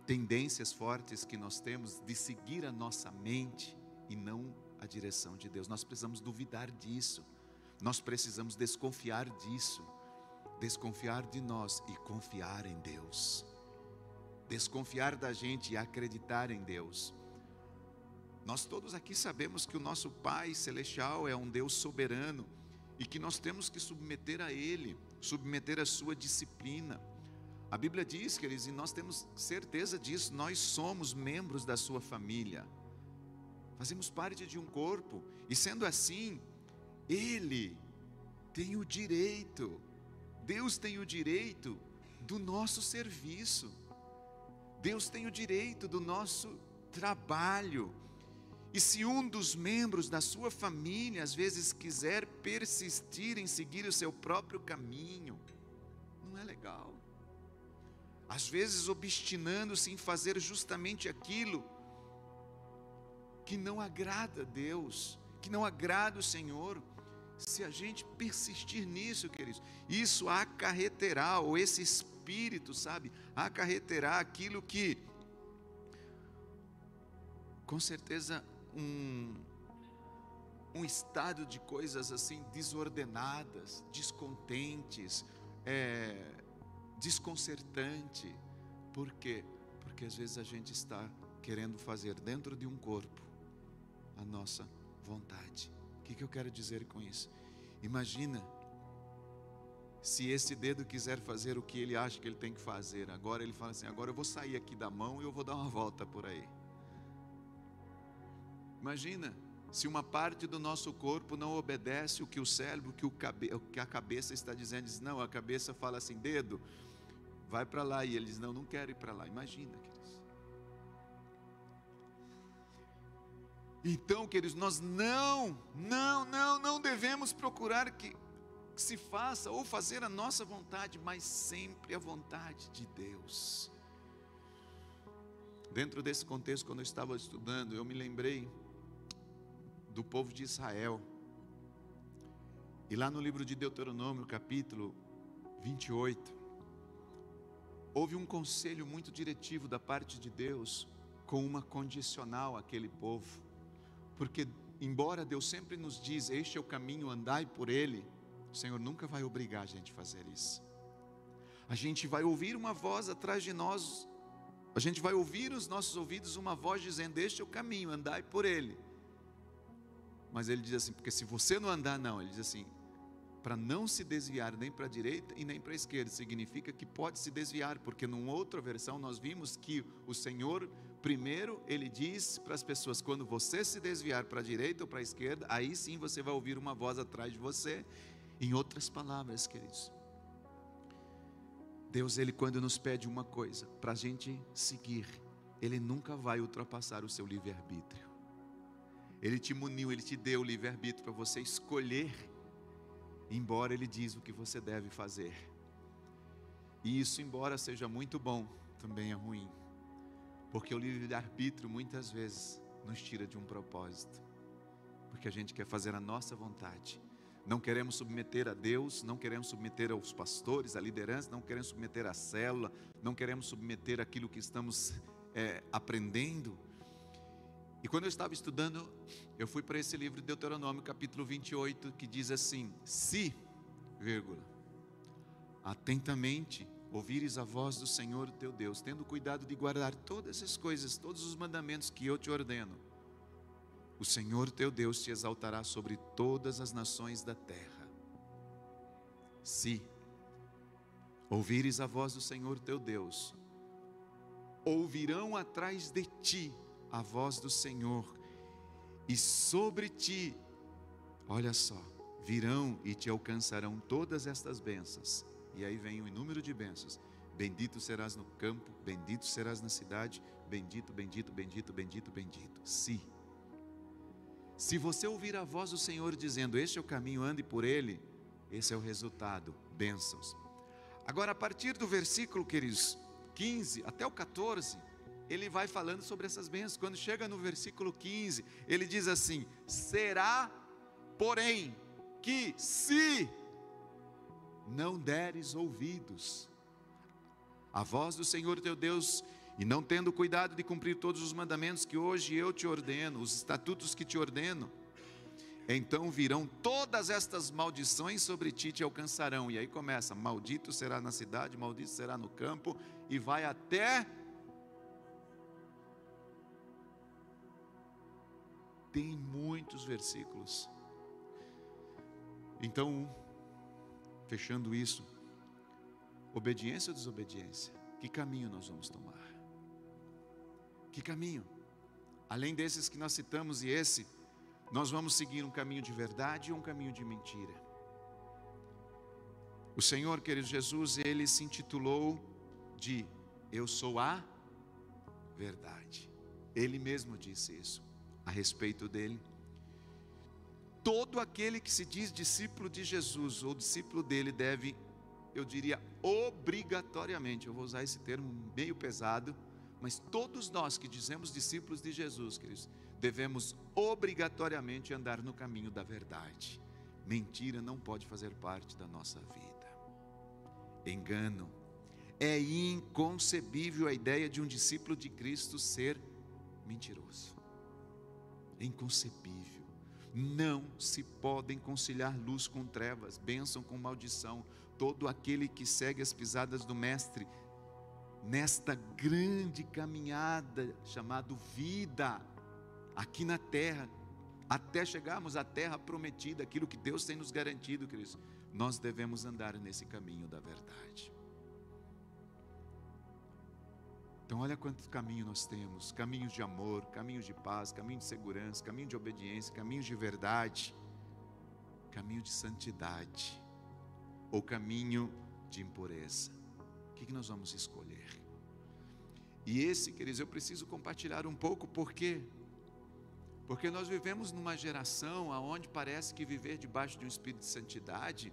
tendências fortes que nós temos de seguir a nossa mente e não a direção de Deus. Nós precisamos duvidar disso. Nós precisamos desconfiar disso. Desconfiar de nós e confiar em Deus. Desconfiar da gente e acreditar em Deus. Nós todos aqui sabemos que o nosso Pai Celestial é um Deus soberano e que nós temos que submeter a Ele, submeter a sua disciplina. A Bíblia diz, queridos, e nós temos certeza disso, nós somos membros da sua família, fazemos parte de um corpo, e sendo assim, Ele tem o direito, Deus tem o direito do nosso serviço, Deus tem o direito do nosso trabalho. E se um dos membros da sua família, às vezes, quiser persistir em seguir o seu próprio caminho, não é legal. Às vezes, obstinando-se em fazer justamente aquilo que não agrada a Deus, que não agrada o Senhor. Se a gente persistir nisso, queridos, isso acarreterá, ou esse espírito, sabe, acarreterá aquilo que, com certeza, um estado de coisas assim desordenadas, descontentes, desconcertante. Por quê? Porque às vezes a gente está querendo fazer dentro de um corpo a nossa vontade. O que eu quero dizer com isso? Imagina se esse dedo quiser fazer o que ele acha que ele tem que fazer. Agora ele fala assim, agora eu vou sair aqui da mão e eu vou dar uma volta por aí. Imagina se uma parte do nosso corpo não obedece o que o cérebro, o que a cabeça está dizendo. Diz, não, a cabeça fala assim, dedo, vai para lá. E ele diz, não quero ir para lá. Imagina, queridos. Então, queridos, nós não devemos procurar que se faça ou fazer a nossa vontade, mas sempre a vontade de Deus. Dentro desse contexto, quando eu estava estudando, eu me lembrei do povo de Israel. E lá no livro de Deuteronômio, capítulo 28, houve um conselho muito diretivo da parte de Deus, com uma condicional àquele povo. Porque, embora Deus sempre nos diz, este é o caminho, andai por ele, o Senhor nunca vai obrigar a gente a fazer isso. A gente vai ouvir uma voz atrás de nós, a gente vai ouvir nos nossos ouvidos uma voz dizendo, este é o caminho, andai por ele. Mas ele diz assim, porque se você não andar, não, ele diz assim, para não se desviar nem para a direita e nem para a esquerda, significa que pode se desviar, porque numa outra versão nós vimos que o Senhor, primeiro, ele diz para as pessoas, quando você se desviar para a direita ou para a esquerda, aí sim você vai ouvir uma voz atrás de você. Em outras palavras, queridos, Deus, ele quando nos pede uma coisa, para a gente seguir, ele nunca vai ultrapassar o seu livre-arbítrio. Ele te muniu, ele te deu o livre-arbítrio para você escolher, embora ele diz o que você deve fazer. E isso, embora seja muito bom, também é ruim. Porque o livre-arbítrio muitas vezes nos tira de um propósito. Porque a gente quer fazer a nossa vontade. Não queremos submeter a Deus, não queremos submeter aos pastores, à liderança, não queremos submeter à célula, não queremos submeter aquilo que estamos aprendendo. E quando eu estava estudando, eu fui para esse livro de Deuteronômio, capítulo 28, que diz assim, se, vírgula, atentamente ouvires a voz do Senhor teu Deus, tendo cuidado de guardar todas as coisas, todos os mandamentos que eu te ordeno, o Senhor teu Deus te exaltará sobre todas as nações da terra. Se ouvires a voz do Senhor teu Deus, ouvirão atrás de ti a voz do Senhor, e sobre ti, olha só, virão e te alcançarão todas estas bênçãos. E aí vem o número de bênçãos. Bendito serás no campo, bendito serás na cidade, bendito, bendito, bendito, bendito, bendito. Se você ouvir a voz do Senhor dizendo, este é o caminho, ande por ele, esse é o resultado, bênçãos. Agora, a partir do versículo, queridos, 15 até o 14, ele vai falando sobre essas bênçãos. Quando chega no versículo 15, ele diz assim, será, porém, que se não deres ouvidos à voz do Senhor teu Deus, e não tendo cuidado de cumprir todos os mandamentos que hoje eu te ordeno, os estatutos que te ordeno, então virão todas estas maldições sobre ti, te alcançarão. E aí começa, maldito será na cidade, maldito será no campo, e vai até... Tem muitos versículos. Então, fechando isso, obediência ou desobediência? Que caminho nós vamos tomar? Que caminho? Além desses que nós citamos e esse, nós vamos seguir um caminho de verdade ou um caminho de mentira? O Senhor, querido Jesus, ele se intitulou de Eu sou a verdade. Ele mesmo disse isso a respeito dele. Todo aquele que se diz discípulo de Jesus ou discípulo dele deve, eu diria obrigatoriamente, eu vou usar esse termo meio pesado, mas todos nós que dizemos discípulos de Jesus, queridos, devemos obrigatoriamente andar no caminho da verdade. Mentira não pode fazer parte da nossa vida. Engano. É inconcebível a ideia de um discípulo de Cristo ser mentiroso. É inconcebível. Não se podem conciliar luz com trevas, bênção com maldição. Todo aquele que segue as pisadas do Mestre, nesta grande caminhada chamada vida, aqui na terra, até chegarmos à terra prometida, aquilo que Deus tem nos garantido, queridos, nós devemos andar nesse caminho da verdade. Então olha quantos caminhos nós temos, caminhos de amor, caminhos de paz, caminho de segurança, caminho de obediência, caminhos de verdade, caminho de santidade, ou caminho de impureza. O que nós vamos escolher? E esse, queridos, eu preciso compartilhar um pouco, porque nós vivemos numa geração onde parece que viver debaixo de um espírito de santidade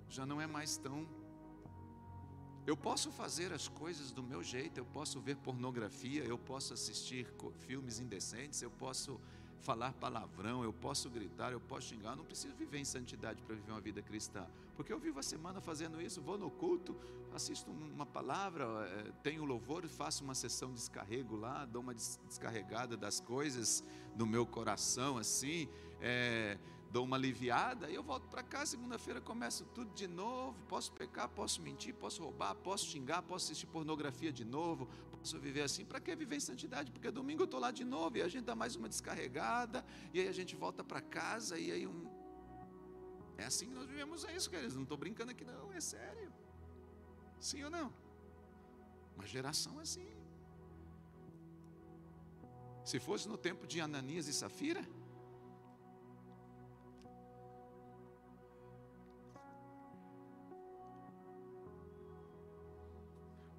já não é mais tão... Eu posso fazer as coisas do meu jeito, eu posso ver pornografia, eu posso assistir filmes indecentes, eu posso falar palavrão, eu posso gritar, eu posso xingar. Eu não preciso viver em santidade para viver uma vida cristã, porque eu vivo a semana fazendo isso, vou no culto, assisto uma palavra, tenho louvor, faço uma sessão de descarrego lá, dou uma descarregada das coisas no meu coração, assim, dou uma aliviada, e eu volto para cá, segunda-feira começo tudo de novo, posso pecar, posso mentir, posso roubar, posso xingar, posso assistir pornografia de novo, posso viver assim. Para que viver em santidade? Porque domingo eu estou lá de novo, e a gente dá mais uma descarregada, e aí a gente volta para casa, e aí é assim que nós vivemos, é isso, queridos, não estou brincando aqui não, é sério. Sim ou não? Uma geração assim. Se fosse no tempo de Ananias e Safira,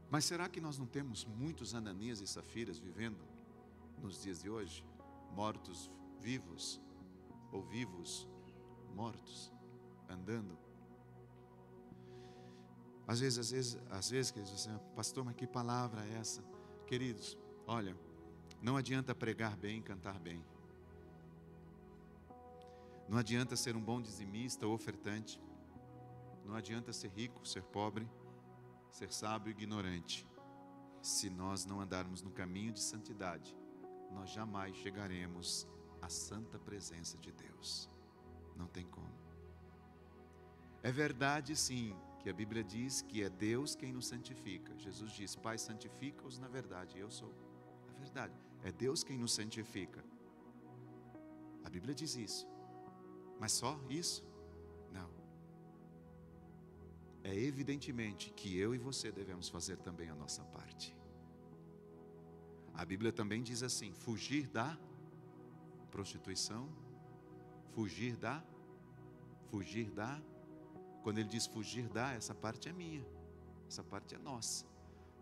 mas será que nós não temos muitos Ananias e Safiras vivendo nos dias de hoje? Mortos vivos, ou vivos mortos, andando? Às vezes, queridos, assim, pastor, mas que palavra é essa? Queridos, olha, não adianta pregar bem, cantar bem. Não adianta ser um bom dizimista ou ofertante. Não adianta ser rico, ser pobre, ser sábio e ignorante. Se nós não andarmos no caminho de santidade, nós jamais chegaremos à santa presença de Deus. Não tem como. É verdade, sim, que a Bíblia diz que é Deus quem nos santifica. Jesus diz: Pai, santifica-os na verdade. Eu sou a verdade. É Deus quem nos santifica. A Bíblia diz isso. Mas só isso? Não. É evidentemente que eu e você devemos fazer também a nossa parte. A Bíblia também diz assim: fugir da prostituição, fugir da. Quando ele diz fugir da, essa parte é minha, essa parte é nossa.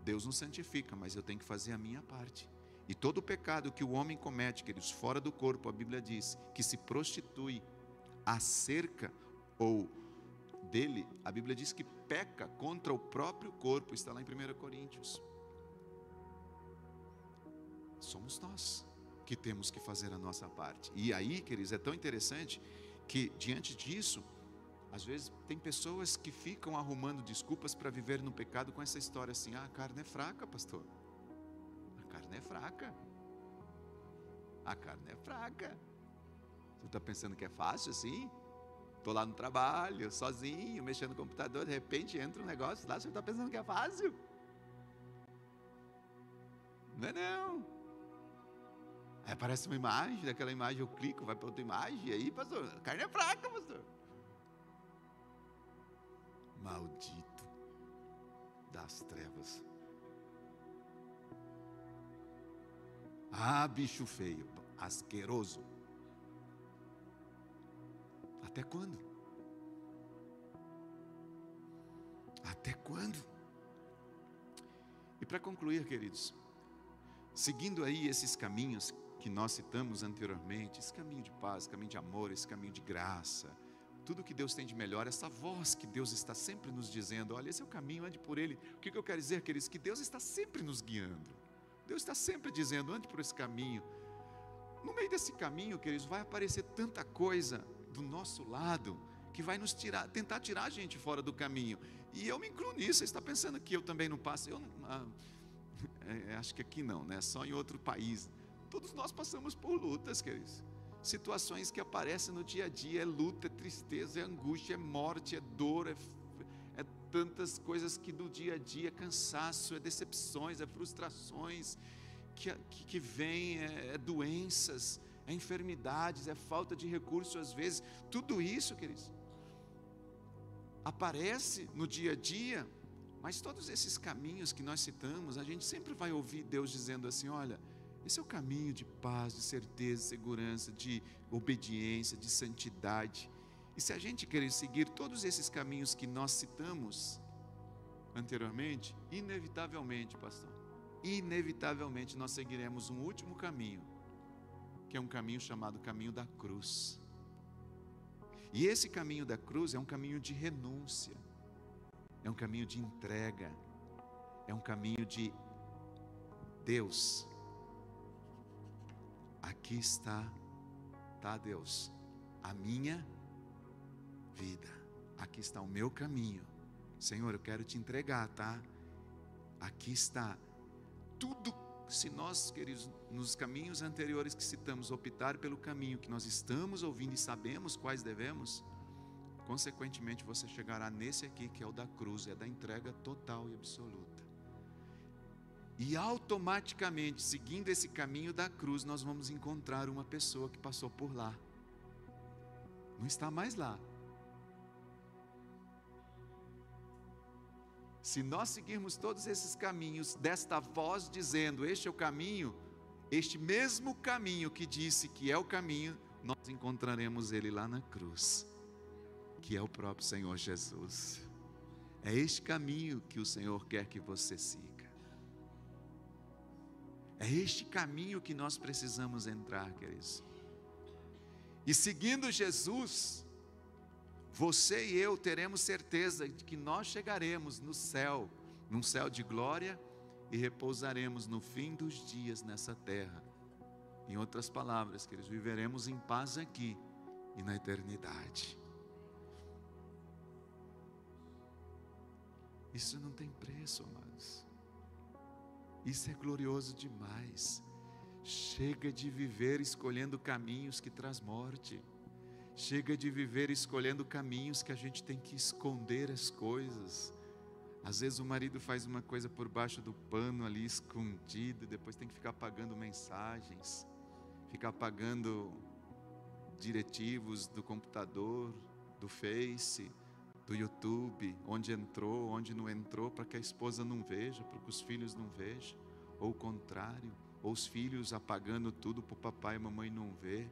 Deus nos santifica, mas eu tenho que fazer a minha parte. E todo pecado que o homem comete, queridos, fora do corpo, a Bíblia diz que se prostitui acerca ou dele, a Bíblia diz que peca contra o próprio corpo, está lá em 1 Coríntios. Somos nós que temos que fazer a nossa parte. E aí, queridos, é tão interessante que diante disso, às vezes tem pessoas que ficam arrumando desculpas para viver no pecado com essa história assim: a carne é fraca, pastor. A carne é fraca. A carne é fraca. Você está pensando que é fácil assim? Estou lá no trabalho, sozinho, mexendo no computador, de repente entra um negócio lá, você está pensando que é fácil? Não é não. Aí aparece uma imagem, daquela imagem eu clico, vai para outra imagem, e aí, pastor, a carne é fraca, pastor. Maldito das trevas. Ah, bicho feio, asqueroso. Até quando? Até quando? E para concluir, queridos, seguindo aí esses caminhos que nós citamos anteriormente, esse caminho de paz, esse caminho de amor, esse caminho de graça, tudo que Deus tem de melhor, essa voz que Deus está sempre nos dizendo: olha, esse é o caminho, ande por ele. O que eu quero dizer, queridos? Que Deus está sempre nos guiando. Deus está sempre dizendo: ande por esse caminho. No meio desse caminho, queridos, vai aparecer tanta coisa do nosso lado que vai nos tentar tirar a gente fora do caminho. E eu me incluo nisso. Você está pensando que eu também não passo? Acho que aqui não, né? Só em outro país. Todos nós passamos por lutas, queridos. Situações que aparecem no dia a dia. É luta, é tristeza, é angústia, é morte, é dor, é tantas coisas que do dia a dia, é cansaço, é decepções, é frustrações que vêm, é doenças, é enfermidades, é falta de recursos às vezes. Tudo isso, queridos, aparece no dia a dia. Mas todos esses caminhos que nós citamos, a gente sempre vai ouvir Deus dizendo assim: olha, esse é o caminho de paz, de certeza, de segurança, de obediência, de santidade. E se a gente querer seguir todos esses caminhos que nós citamos anteriormente, inevitavelmente, pastor, inevitavelmente nós seguiremos um último caminho, que é um caminho chamado caminho da cruz. E esse caminho da cruz é um caminho de renúncia, é um caminho de entrega, é um caminho de Deus. Aqui está tá, Deus? A minha vida. Aqui está o meu caminho. Senhor, eu quero te entregar, tá? Aqui está tudo. Se nós, queridos, nos caminhos anteriores que citamos, optar pelo caminho que nós estamos ouvindo e sabemos quais devemos, consequentemente você chegará nesse aqui, que é o da cruz, é da entrega total e absoluta. E automaticamente, seguindo esse caminho da cruz, nós vamos encontrar uma pessoa que passou por lá. Não está mais lá. Se nós seguirmos todos esses caminhos, desta voz dizendo, este é o caminho, este mesmo caminho que disse que é o caminho, nós encontraremos ele lá na cruz, que é o próprio Senhor Jesus. É este caminho que o Senhor quer que você siga. É este caminho que nós precisamos entrar, queridos. E seguindo Jesus, você e eu teremos certeza de que nós chegaremos no céu, num céu de glória, e repousaremos no fim dos dias nessa terra. Em outras palavras, queridos, viveremos em paz aqui e na eternidade. Isso não tem preço, amados. Isso é glorioso demais. Chega de viver escolhendo caminhos que traz morte. Chega de viver escolhendo caminhos que a gente tem que esconder as coisas. Às vezes o marido faz uma coisa por baixo do pano ali, escondido, depois tem que ficar apagando mensagens, ficar apagando diretivos do computador, do Face, do YouTube, onde entrou, onde não entrou, para que a esposa não veja, para que os filhos não vejam, ou o contrário, ou os filhos apagando tudo para o papai e a mamãe não ver.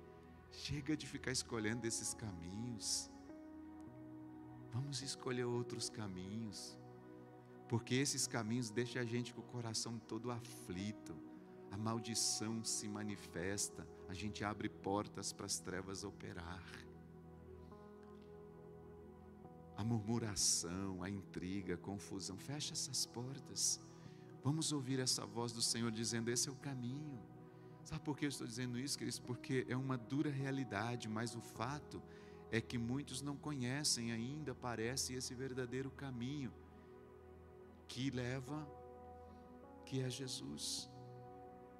Chega de ficar escolhendo esses caminhos. Vamos escolher outros caminhos, porque esses caminhos deixam a gente com o coração todo aflito. A maldição se manifesta, a gente abre portas para as trevas operar. A murmuração, a intriga, a confusão, fecha essas portas. Vamos ouvir essa voz do Senhor dizendo, esse é o caminho. Sabe por que eu estou dizendo isso, queridos? Porque é uma dura realidade, mas o fato é que muitos não conhecem ainda, parece, esse verdadeiro caminho que leva, que é Jesus.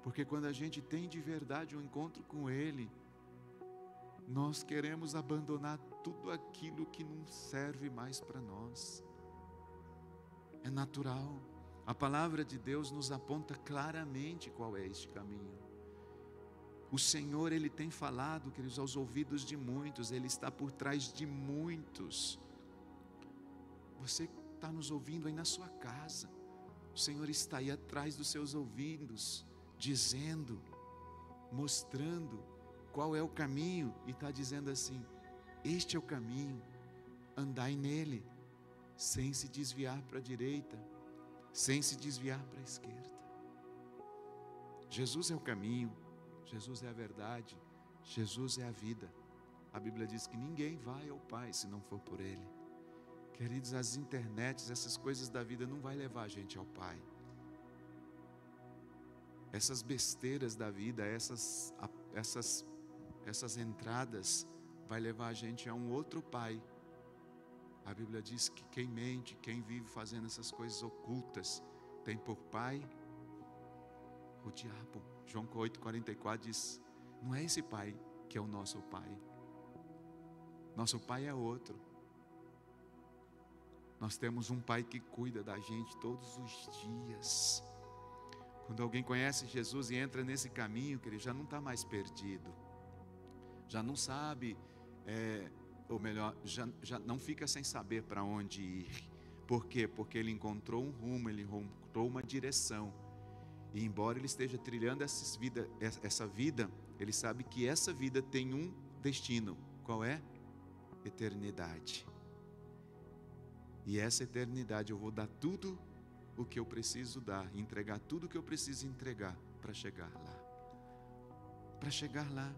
Porque quando a gente tem de verdade um encontro com Ele, nós queremos abandonar tudo aquilo que não serve mais para nós. É natural. A palavra de Deus nos aponta claramente qual é este caminho. O Senhor, Ele tem falado, queridos, aos ouvidos de muitos, Ele está por trás de muitos. Você está nos ouvindo aí na sua casa, o Senhor está aí atrás dos seus ouvidos, dizendo, mostrando qual é o caminho, e está dizendo assim, este é o caminho, andai nele, sem se desviar para a direita, sem se desviar para a esquerda. Jesus é o caminho, Jesus é a verdade, Jesus é a vida. A Bíblia diz que ninguém vai ao Pai se não for por Ele. Queridos, as internets, essas coisas da vida não vai levar a gente ao Pai. Essas besteiras da vida, essas entradas, vai levar a gente a um outro pai. A Bíblia diz que quem mente, quem vive fazendo essas coisas ocultas, tem por pai o diabo. João 8,44 diz, não é esse pai que é o nosso pai. Nosso pai é outro. Nós temos um pai que cuida da gente todos os dias. Quando alguém conhece Jesus e entra nesse caminho, que ele já não está mais perdido, já não sabe, ou melhor, já não fica sem saber para onde ir. Por quê? Porque ele encontrou um rumo, ele encontrou uma direção. E embora ele esteja trilhando essa vida, ele sabe que essa vida tem um destino. Qual é? Eternidade. E essa eternidade eu vou dar tudo o que eu preciso dar, entregar tudo o que eu preciso entregar para chegar lá. Para chegar lá.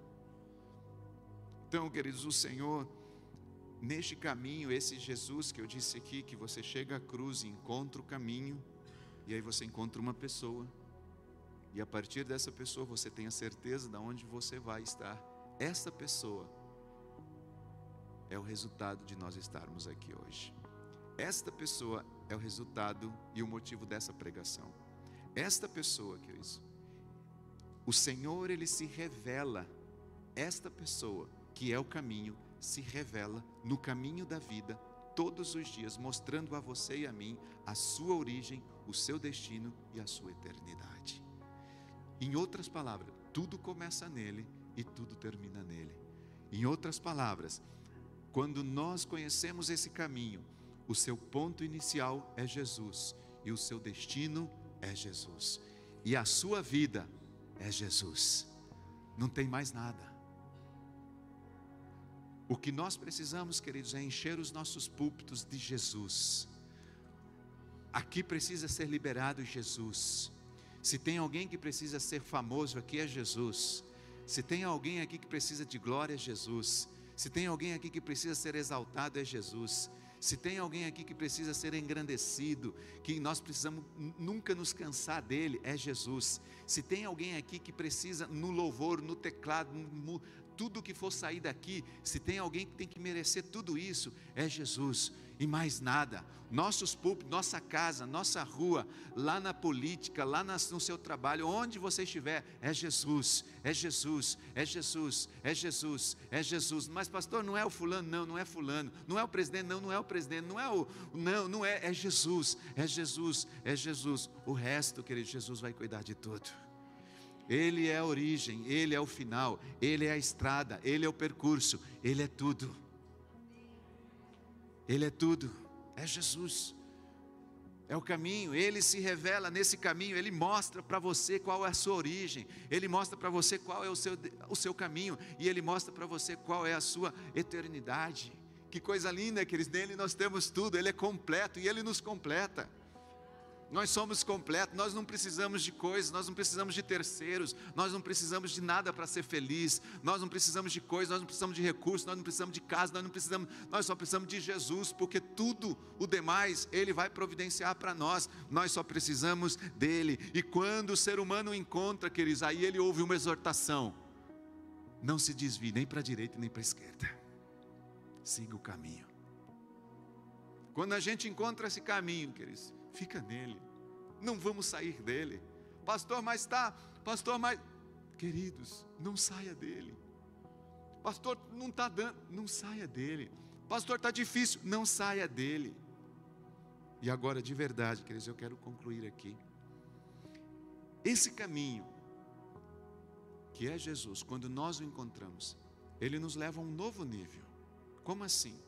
Então, queridos, o Senhor, neste caminho, esse Jesus que eu disse aqui, que você chega à cruz e encontra o caminho, e aí você encontra uma pessoa, e a partir dessa pessoa você tem a certeza de onde você vai estar essa pessoa é o resultado de nós estarmos aqui hoje. Esta pessoa é o resultado e o motivo dessa pregação. Esta pessoa, queridos, o Senhor, Ele se revela, esta pessoa que é o caminho, se revela no caminho da vida, todos os dias, mostrando a você e a mim a sua origem, o seu destino e a sua eternidade. Em outras palavras, tudo começa nele e tudo termina nele. Em outras palavras, quando nós conhecemos esse caminho, o seu ponto inicial é Jesus e o seu destino é Jesus. E a sua vida é Jesus. Não tem mais nada. O que nós precisamos, queridos, é encher os nossos púlpitos de Jesus. Aqui precisa ser liberado Jesus. Se tem alguém que precisa ser famoso, aqui é Jesus. Se tem alguém aqui que precisa de glória, é Jesus. Se tem alguém aqui que precisa ser exaltado, é Jesus. Se tem alguém aqui que precisa ser engrandecido, que nós precisamos nunca nos cansar dele, é Jesus. Se tem alguém aqui que precisa no louvor, no teclado, tudo que for sair daqui, se tem alguém que tem que merecer tudo isso, é Jesus. E mais nada. Nossos púlpitos, nossa casa, nossa rua, lá na política, lá no seu trabalho, onde você estiver, é Jesus, é Jesus, é Jesus, é Jesus, é Jesus. Mas pastor, não é o fulano? Não, não é fulano. Não é o presidente? Não, não é o presidente. Não é o... Não, não é, é Jesus, é Jesus, é Jesus. O resto, querido, Jesus vai cuidar de tudo. Ele é a origem, Ele é o final, Ele é a estrada, Ele é o percurso, Ele é tudo. Ele é tudo, é Jesus, é o caminho. Ele se revela nesse caminho, Ele mostra para você qual é a sua origem, Ele mostra para você qual é o seu caminho, e Ele mostra para você qual é a sua eternidade. Que coisa linda, queridos, nele nós temos tudo, Ele é completo e Ele nos completa. Nós somos completos, nós não precisamos de coisas, nós não precisamos de terceiros, nós não precisamos de nada para ser feliz, nós não precisamos de coisas, nós não precisamos de recursos, nós não precisamos de casa, nós só precisamos de Jesus, porque tudo o demais Ele vai providenciar para nós só precisamos dEle. E quando o ser humano encontra, queridos, aí ele ouve uma exortação: não se desvie nem para a direita nem para a esquerda, siga o caminho. Quando a gente encontra esse caminho, queridos, fica nele, não vamos sair dele. Pastor, mas queridos, não saia dele. Pastor, não está dando, não saia dele. Pastor, está difícil, não saia dele. E agora, de verdade, queridos, eu quero concluir aqui. Esse caminho, que é Jesus, quando nós o encontramos, ele nos leva a um novo nível. Como assim?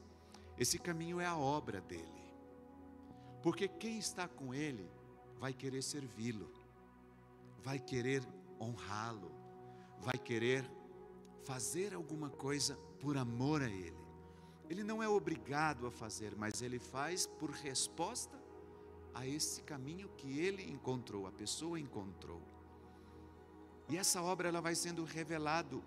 Esse caminho é a obra dele. Porque quem está com Ele vai querer servi-lo, vai querer honrá-lo, vai querer fazer alguma coisa por amor a Ele. Ele não é obrigado a fazer, mas Ele faz por resposta a esse caminho que Ele encontrou, a pessoa encontrou. E essa obra ela vai sendo revelado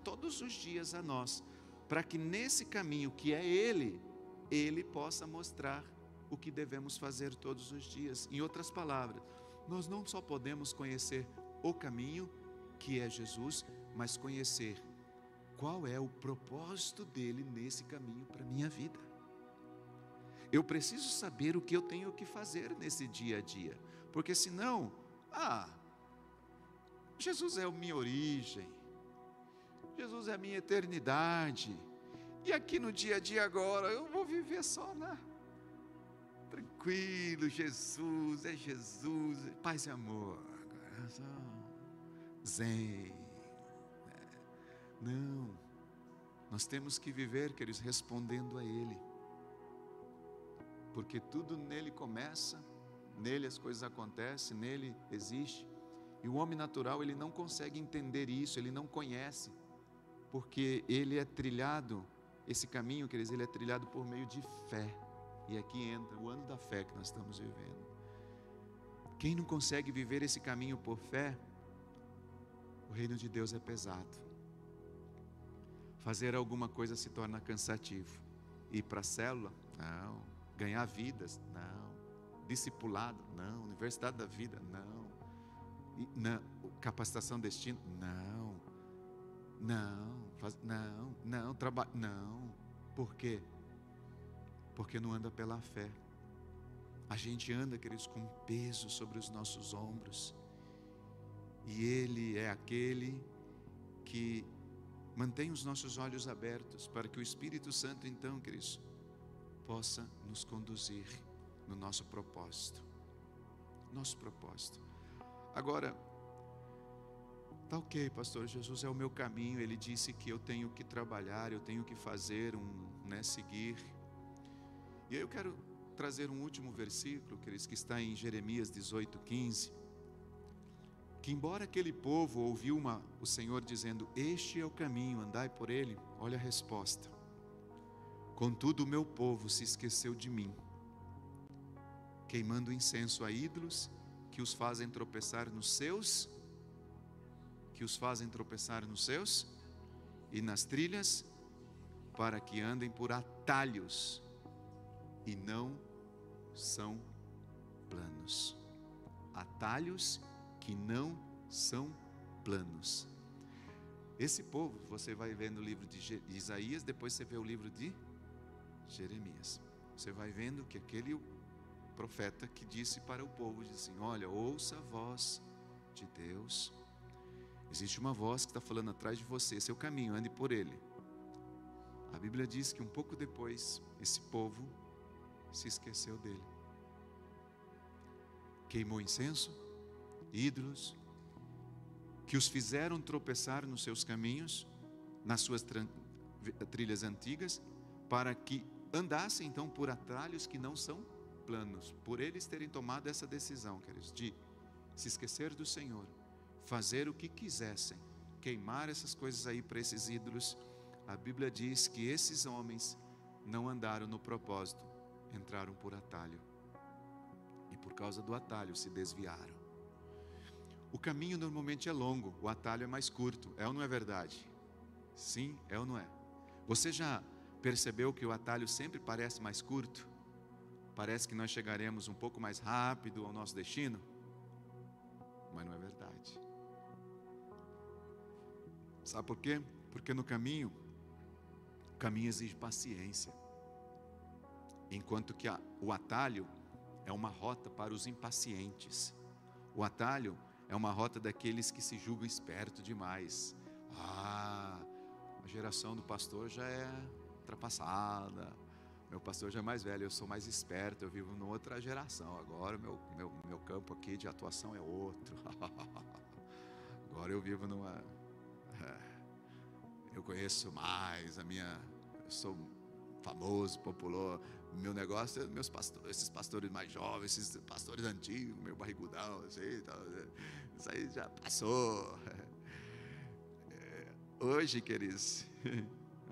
todos os dias a nós, para que nesse caminho que é Ele possa mostrar o que devemos fazer todos os dias. Em outras palavras, nós não só podemos conhecer o caminho, que é Jesus, mas conhecer qual é o propósito dele nesse caminho para a minha vida. Eu preciso saber o que eu tenho que fazer nesse dia a dia, porque senão, Jesus é a minha origem, Jesus é a minha eternidade, e aqui no dia a dia agora, eu vou viver só tranquilo, Jesus, é paz e amor, zen. Não, nós temos que viver, queridos, respondendo a Ele, porque tudo nele começa, nele as coisas acontecem, nele existe, e o homem natural, ele não consegue entender isso, ele não conhece, porque ele é trilhado, esse caminho, queridos, ele é trilhado por meio de fé. E aqui entra o ano da fé que nós estamos vivendo. Quem não consegue viver esse caminho por fé, o reino de Deus é pesado. Fazer alguma coisa se torna cansativo. Ir para a célula? Não. Ganhar vidas? Não. Discipulado? Não. Universidade da vida? Não. Capacitação destino? Não. Não. Por quê? Porque não anda pela fé. A gente anda, queridos, com peso sobre os nossos ombros. E Ele é aquele que mantém os nossos olhos abertos para que o Espírito Santo, então, queridos, possa nos conduzir no nosso propósito. Nosso propósito. Agora, tá ok, pastor, Jesus é o meu caminho. Ele disse que eu tenho que trabalhar, eu tenho que fazer, seguir. E aí eu quero trazer um último versículo, queridos, que está em Jeremias 18:15. Que embora aquele povo ouviu o Senhor dizendo: este é o caminho, andai por ele. Olha a resposta: contudo o meu povo se esqueceu de mim, queimando incenso a ídolos que os fazem tropeçar nos seus e nas trilhas, para que andem por atalhos e não são planos. Atalhos que não são planos. Esse povo, você vai vendo o livro de Isaías, depois você vê o livro de Jeremias. Você vai vendo que aquele profeta que disse para o povo, disse assim: olha, ouça a voz de Deus. Existe uma voz que está falando atrás de você, seu caminho, ande por ele. A Bíblia diz que um pouco depois, esse povo se esqueceu dele. Queimou incenso, ídolos, que os fizeram tropeçar nos seus caminhos, nas suas trilhas antigas, para que andassem então por atalhos que não são planos, por eles terem tomado essa decisão, queridos, de se esquecer do Senhor, fazer o que quisessem, queimar essas coisas aí para esses ídolos. A Bíblia diz que esses homens não andaram no propósito, entraram por atalho, e por causa do atalho se desviaram. O caminho normalmente é longo, o atalho é mais curto, é ou não é verdade? Sim, é ou não é? Você já percebeu que o atalho sempre parece mais curto? Parece que nós chegaremos um pouco mais rápido ao nosso destino? Mas não é verdade. Sabe por quê? Porque no caminho, o caminho exige paciência. Enquanto que o atalho é uma rota para os impacientes. O atalho é uma rota daqueles que se julgam esperto demais. A geração do pastor já é ultrapassada. Meu pastor já é mais velho, eu sou mais esperto, eu vivo numa outra geração. Agora meu campo aqui de atuação é outro. Agora eu vivo numa... Eu conheço mais, eu sou famoso, popular. Meu negócio é esses pastores mais jovens, esses pastores antigos, meu barrigudão, isso aí já passou. Hoje, queridos,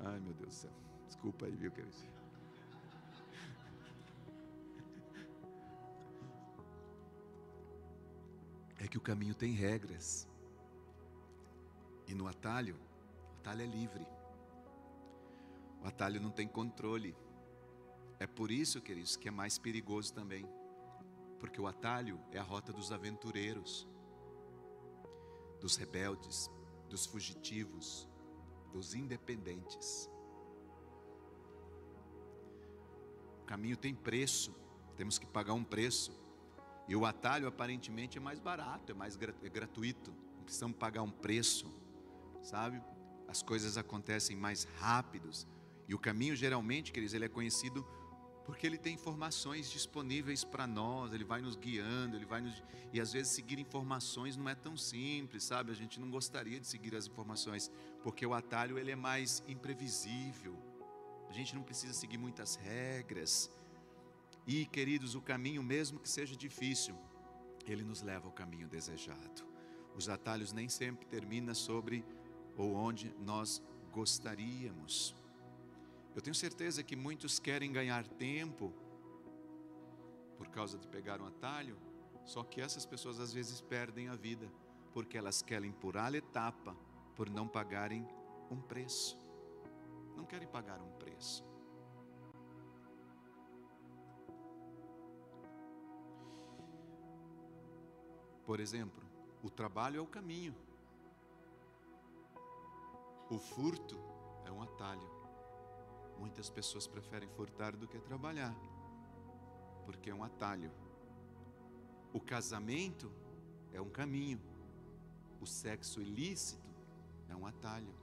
ai meu Deus do céu, desculpa aí, viu, queridos? É que o caminho tem regras, e no atalho, o atalho é livre, o atalho não tem controle. É por isso, queridos, que é mais perigoso também, porque o atalho é a rota dos aventureiros, dos rebeldes, dos fugitivos, dos independentes. O caminho tem preço, temos que pagar um preço, e o atalho aparentemente é mais barato, é gratuito, não precisamos pagar um preço, sabe? As coisas acontecem mais rápidos, e o caminho geralmente, queridos, ele é conhecido porque ele tem informações disponíveis para nós, ele vai nos guiando, e às vezes seguir informações não é tão simples, sabe? A gente não gostaria de seguir as informações, porque o atalho ele é mais imprevisível, a gente não precisa seguir muitas regras, e queridos, o caminho, mesmo que seja difícil, ele nos leva ao caminho desejado. Os atalhos nem sempre terminam sobre ou onde nós gostaríamos. Eu tenho certeza que muitos querem ganhar tempo por causa de pegar um atalho, só que essas pessoas às vezes perdem a vida, porque elas querem pular a etapa por não pagarem um preço. Não querem pagar um preço. Por exemplo, o trabalho é o caminho. O furto é um atalho. Muitas pessoas preferem furtar do que trabalhar, porque é um atalho. O casamento é um caminho. O sexo ilícito é um atalho.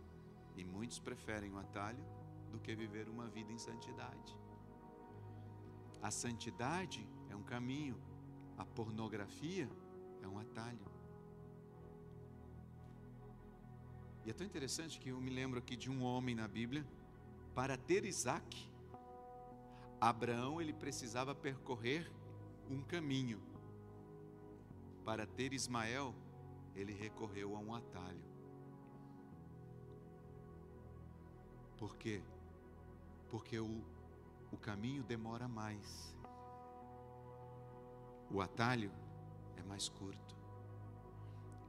E muitos preferem o atalho do que viver uma vida em santidade. A santidade é um caminho. A pornografia é um atalho. E é tão interessante que eu me lembro aqui de um homem na Bíblia. Para ter Isaac, Abraão ele precisava percorrer um caminho. Para ter Ismael, ele recorreu a um atalho. Por quê? Porque o caminho demora mais. O atalho é mais curto.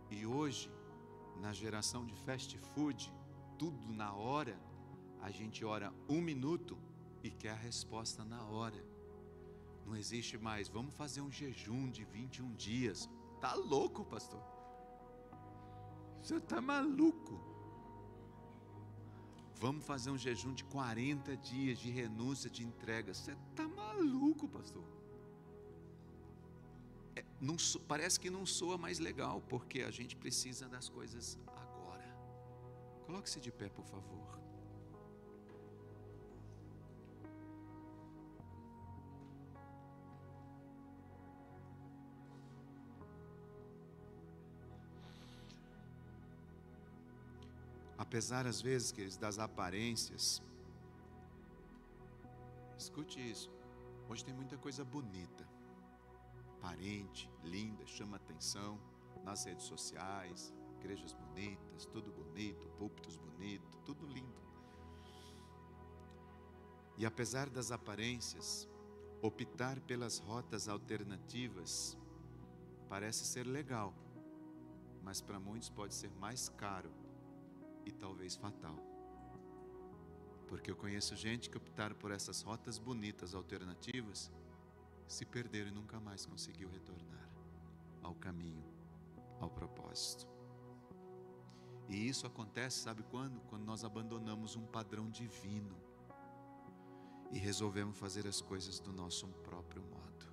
E hoje, na geração de fast food, tudo na hora, a gente ora 1 minuto e quer a resposta na hora. Não existe mais, vamos fazer um jejum de 21 dias. Tá louco, pastor? Você tá maluco? Vamos fazer um jejum de 40 dias de renúncia, de entrega. Você tá maluco, pastor? Parece que não soa mais legal, porque a gente precisa das coisas agora. Coloque-se de pé, por favor. Apesar às vezes, queridos, das aparências, escute isso, hoje tem muita coisa bonita, aparente, linda, chama atenção, nas redes sociais, igrejas bonitas, tudo bonito, púlpitos bonitos, tudo lindo. E apesar das aparências, optar pelas rotas alternativas parece ser legal, mas para muitos pode ser mais caro e talvez fatal. Porque eu conheço gente que optaram por essas rotas bonitas alternativas, se perderam e nunca mais conseguiu retornar ao caminho, ao propósito. E isso acontece, sabe quando? Quando nós abandonamos um padrão divino e resolvemos fazer as coisas do nosso próprio modo.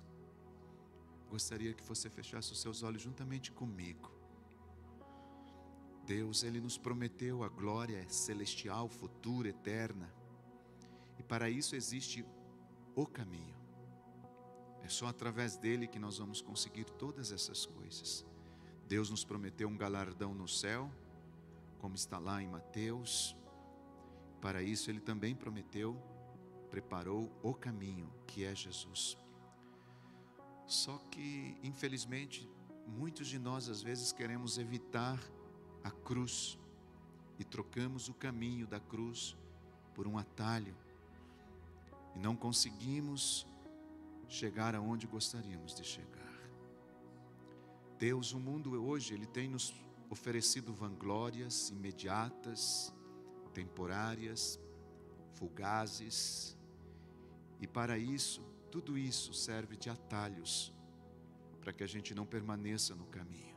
Gostaria que você fechasse os seus olhos juntamente comigo. Deus, Ele nos prometeu a glória celestial, futura, eterna. E para isso existe o caminho. É só através dele que nós vamos conseguir todas essas coisas. Deus nos prometeu um galardão no céu, como está lá em Mateus. Para isso Ele também preparou o caminho, que é Jesus. Só que, infelizmente, muitos de nós às vezes queremos evitar a cruz e trocamos o caminho da cruz por um atalho e não conseguimos chegar aonde gostaríamos de chegar. Deus, o mundo hoje, ele tem nos oferecido vanglórias imediatas, temporárias, fugazes, e para isso, tudo isso serve de atalhos para que a gente não permaneça no caminho.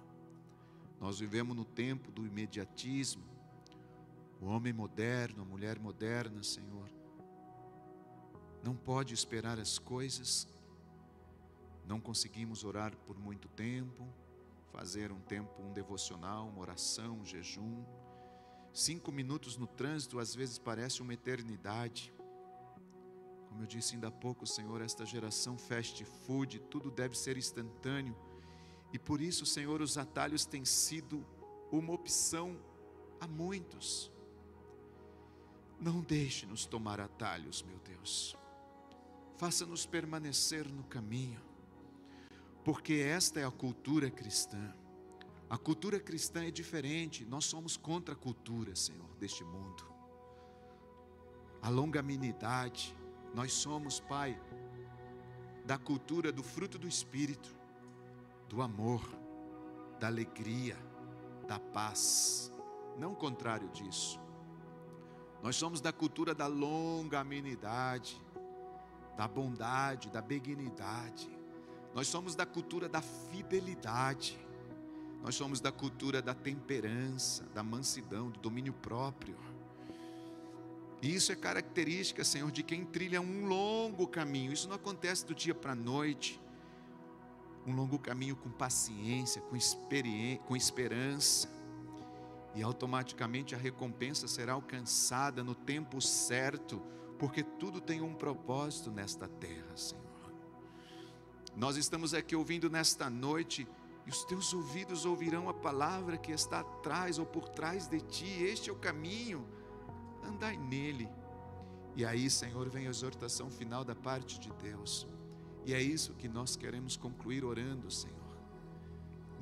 Nós vivemos no tempo do imediatismo. O homem moderno, a mulher moderna, Senhor, não pode esperar as coisas. Não conseguimos orar por muito tempo, fazer um devocional, uma oração, um jejum. 5 minutos no trânsito às vezes parece uma eternidade. Como eu disse ainda há pouco, Senhor, esta geração fast food, tudo deve ser instantâneo. E por isso, Senhor, os atalhos têm sido uma opção a muitos. Não deixe-nos tomar atalhos, meu Deus. Faça-nos permanecer no caminho. Porque esta é a cultura cristã. A cultura cristã é diferente. Nós somos contra a cultura, Senhor, deste mundo. A longanimidade. Nós somos, Pai, da cultura do fruto do Espírito, do amor, da alegria, da paz, não o contrário disso. Nós somos da cultura da longanimidade, da bondade, da benignidade. Nós somos da cultura da fidelidade. Nós somos da cultura da temperança, da mansidão, do domínio próprio. E isso é característica, Senhor, de quem trilha um longo caminho. Isso não acontece do dia para a noite. Um longo caminho com paciência, com esperança. E automaticamente a recompensa será alcançada no tempo certo, porque tudo tem um propósito nesta terra, Senhor. Nós estamos aqui ouvindo nesta noite, e os teus ouvidos ouvirão a palavra que está atrás ou por trás de ti. Este é o caminho, andai nele. E aí, Senhor, vem a exortação final da parte de Deus. E é isso que nós queremos concluir orando, Senhor.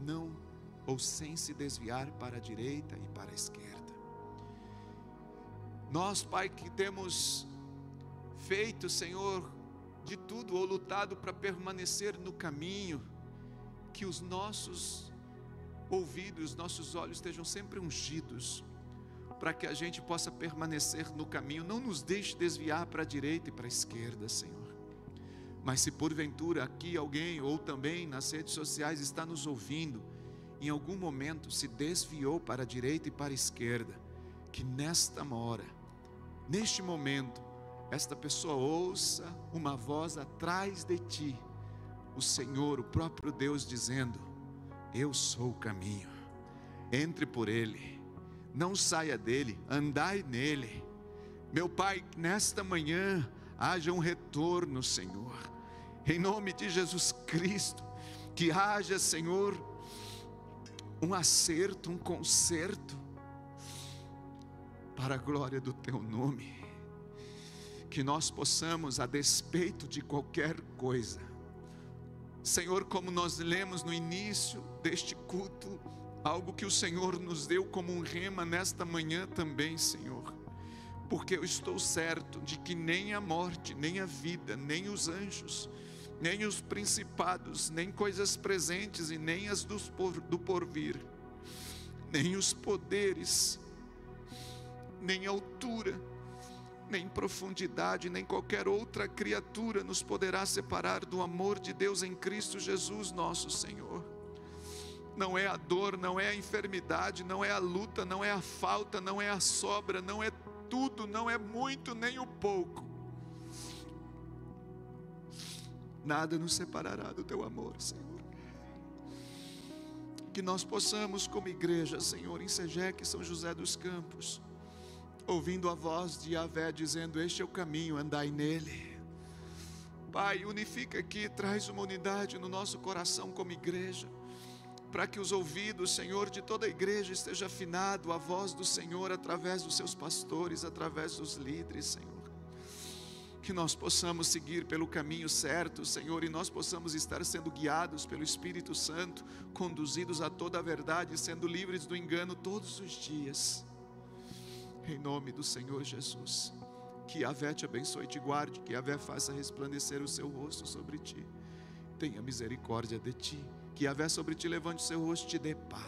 Não, ou sem se desviar para a direita e para a esquerda. Nós, Pai, que temos feito, Senhor, de tudo ou lutado para permanecer no caminho, que os nossos ouvidos, os nossos olhos estejam sempre ungidos, para que a gente possa permanecer no caminho. Não nos deixe desviar para a direita e para a esquerda, Senhor. Mas se porventura aqui alguém, ou também nas redes sociais, está nos ouvindo, em algum momento se desviou para a direita e para a esquerda, que nesta hora, neste momento, esta pessoa ouça uma voz atrás de ti, o Senhor, o próprio Deus dizendo: eu sou o caminho, entre por ele, não saia dele, andai nele. Meu Pai, nesta manhã haja um retorno, Senhor, em nome de Jesus Cristo, que haja, Senhor, um acerto, um conserto, para a glória do teu nome, que nós possamos, a despeito de qualquer coisa, Senhor, como nós lemos no início deste culto, algo que o Senhor nos deu como um rema nesta manhã também, Senhor, porque eu estou certo de que nem a morte, nem a vida, nem os anjos, nem os principados, nem coisas presentes e nem as do porvir, nem os poderes, nem altura, nem profundidade, nem qualquer outra criatura nos poderá separar do amor de Deus em Cristo Jesus nosso Senhor. Não é a dor, não é a enfermidade, não é a luta, não é a falta, não é a sobra, não é tudo, não é muito nem o pouco. Nada nos separará do teu amor, Senhor. Que nós possamos, como igreja, Senhor, em Sejeque, São José dos Campos, ouvindo a voz de Yahvé dizendo: este é o caminho, andai nele. Pai, unifica aqui, traz uma unidade no nosso coração como igreja, para que os ouvidos, Senhor, de toda a igreja esteja afinado à voz do Senhor através dos seus pastores, através dos líderes, Senhor. Que nós possamos seguir pelo caminho certo, Senhor, e nós possamos estar sendo guiados pelo Espírito Santo, conduzidos a toda a verdade, sendo livres do engano todos os dias. Em nome do Senhor Jesus, que Yahvé te abençoe e te guarde, que Yahvé faça resplandecer o seu rosto sobre ti, tenha misericórdia de ti, que Yahvé sobre ti levante o seu rosto e te dê paz.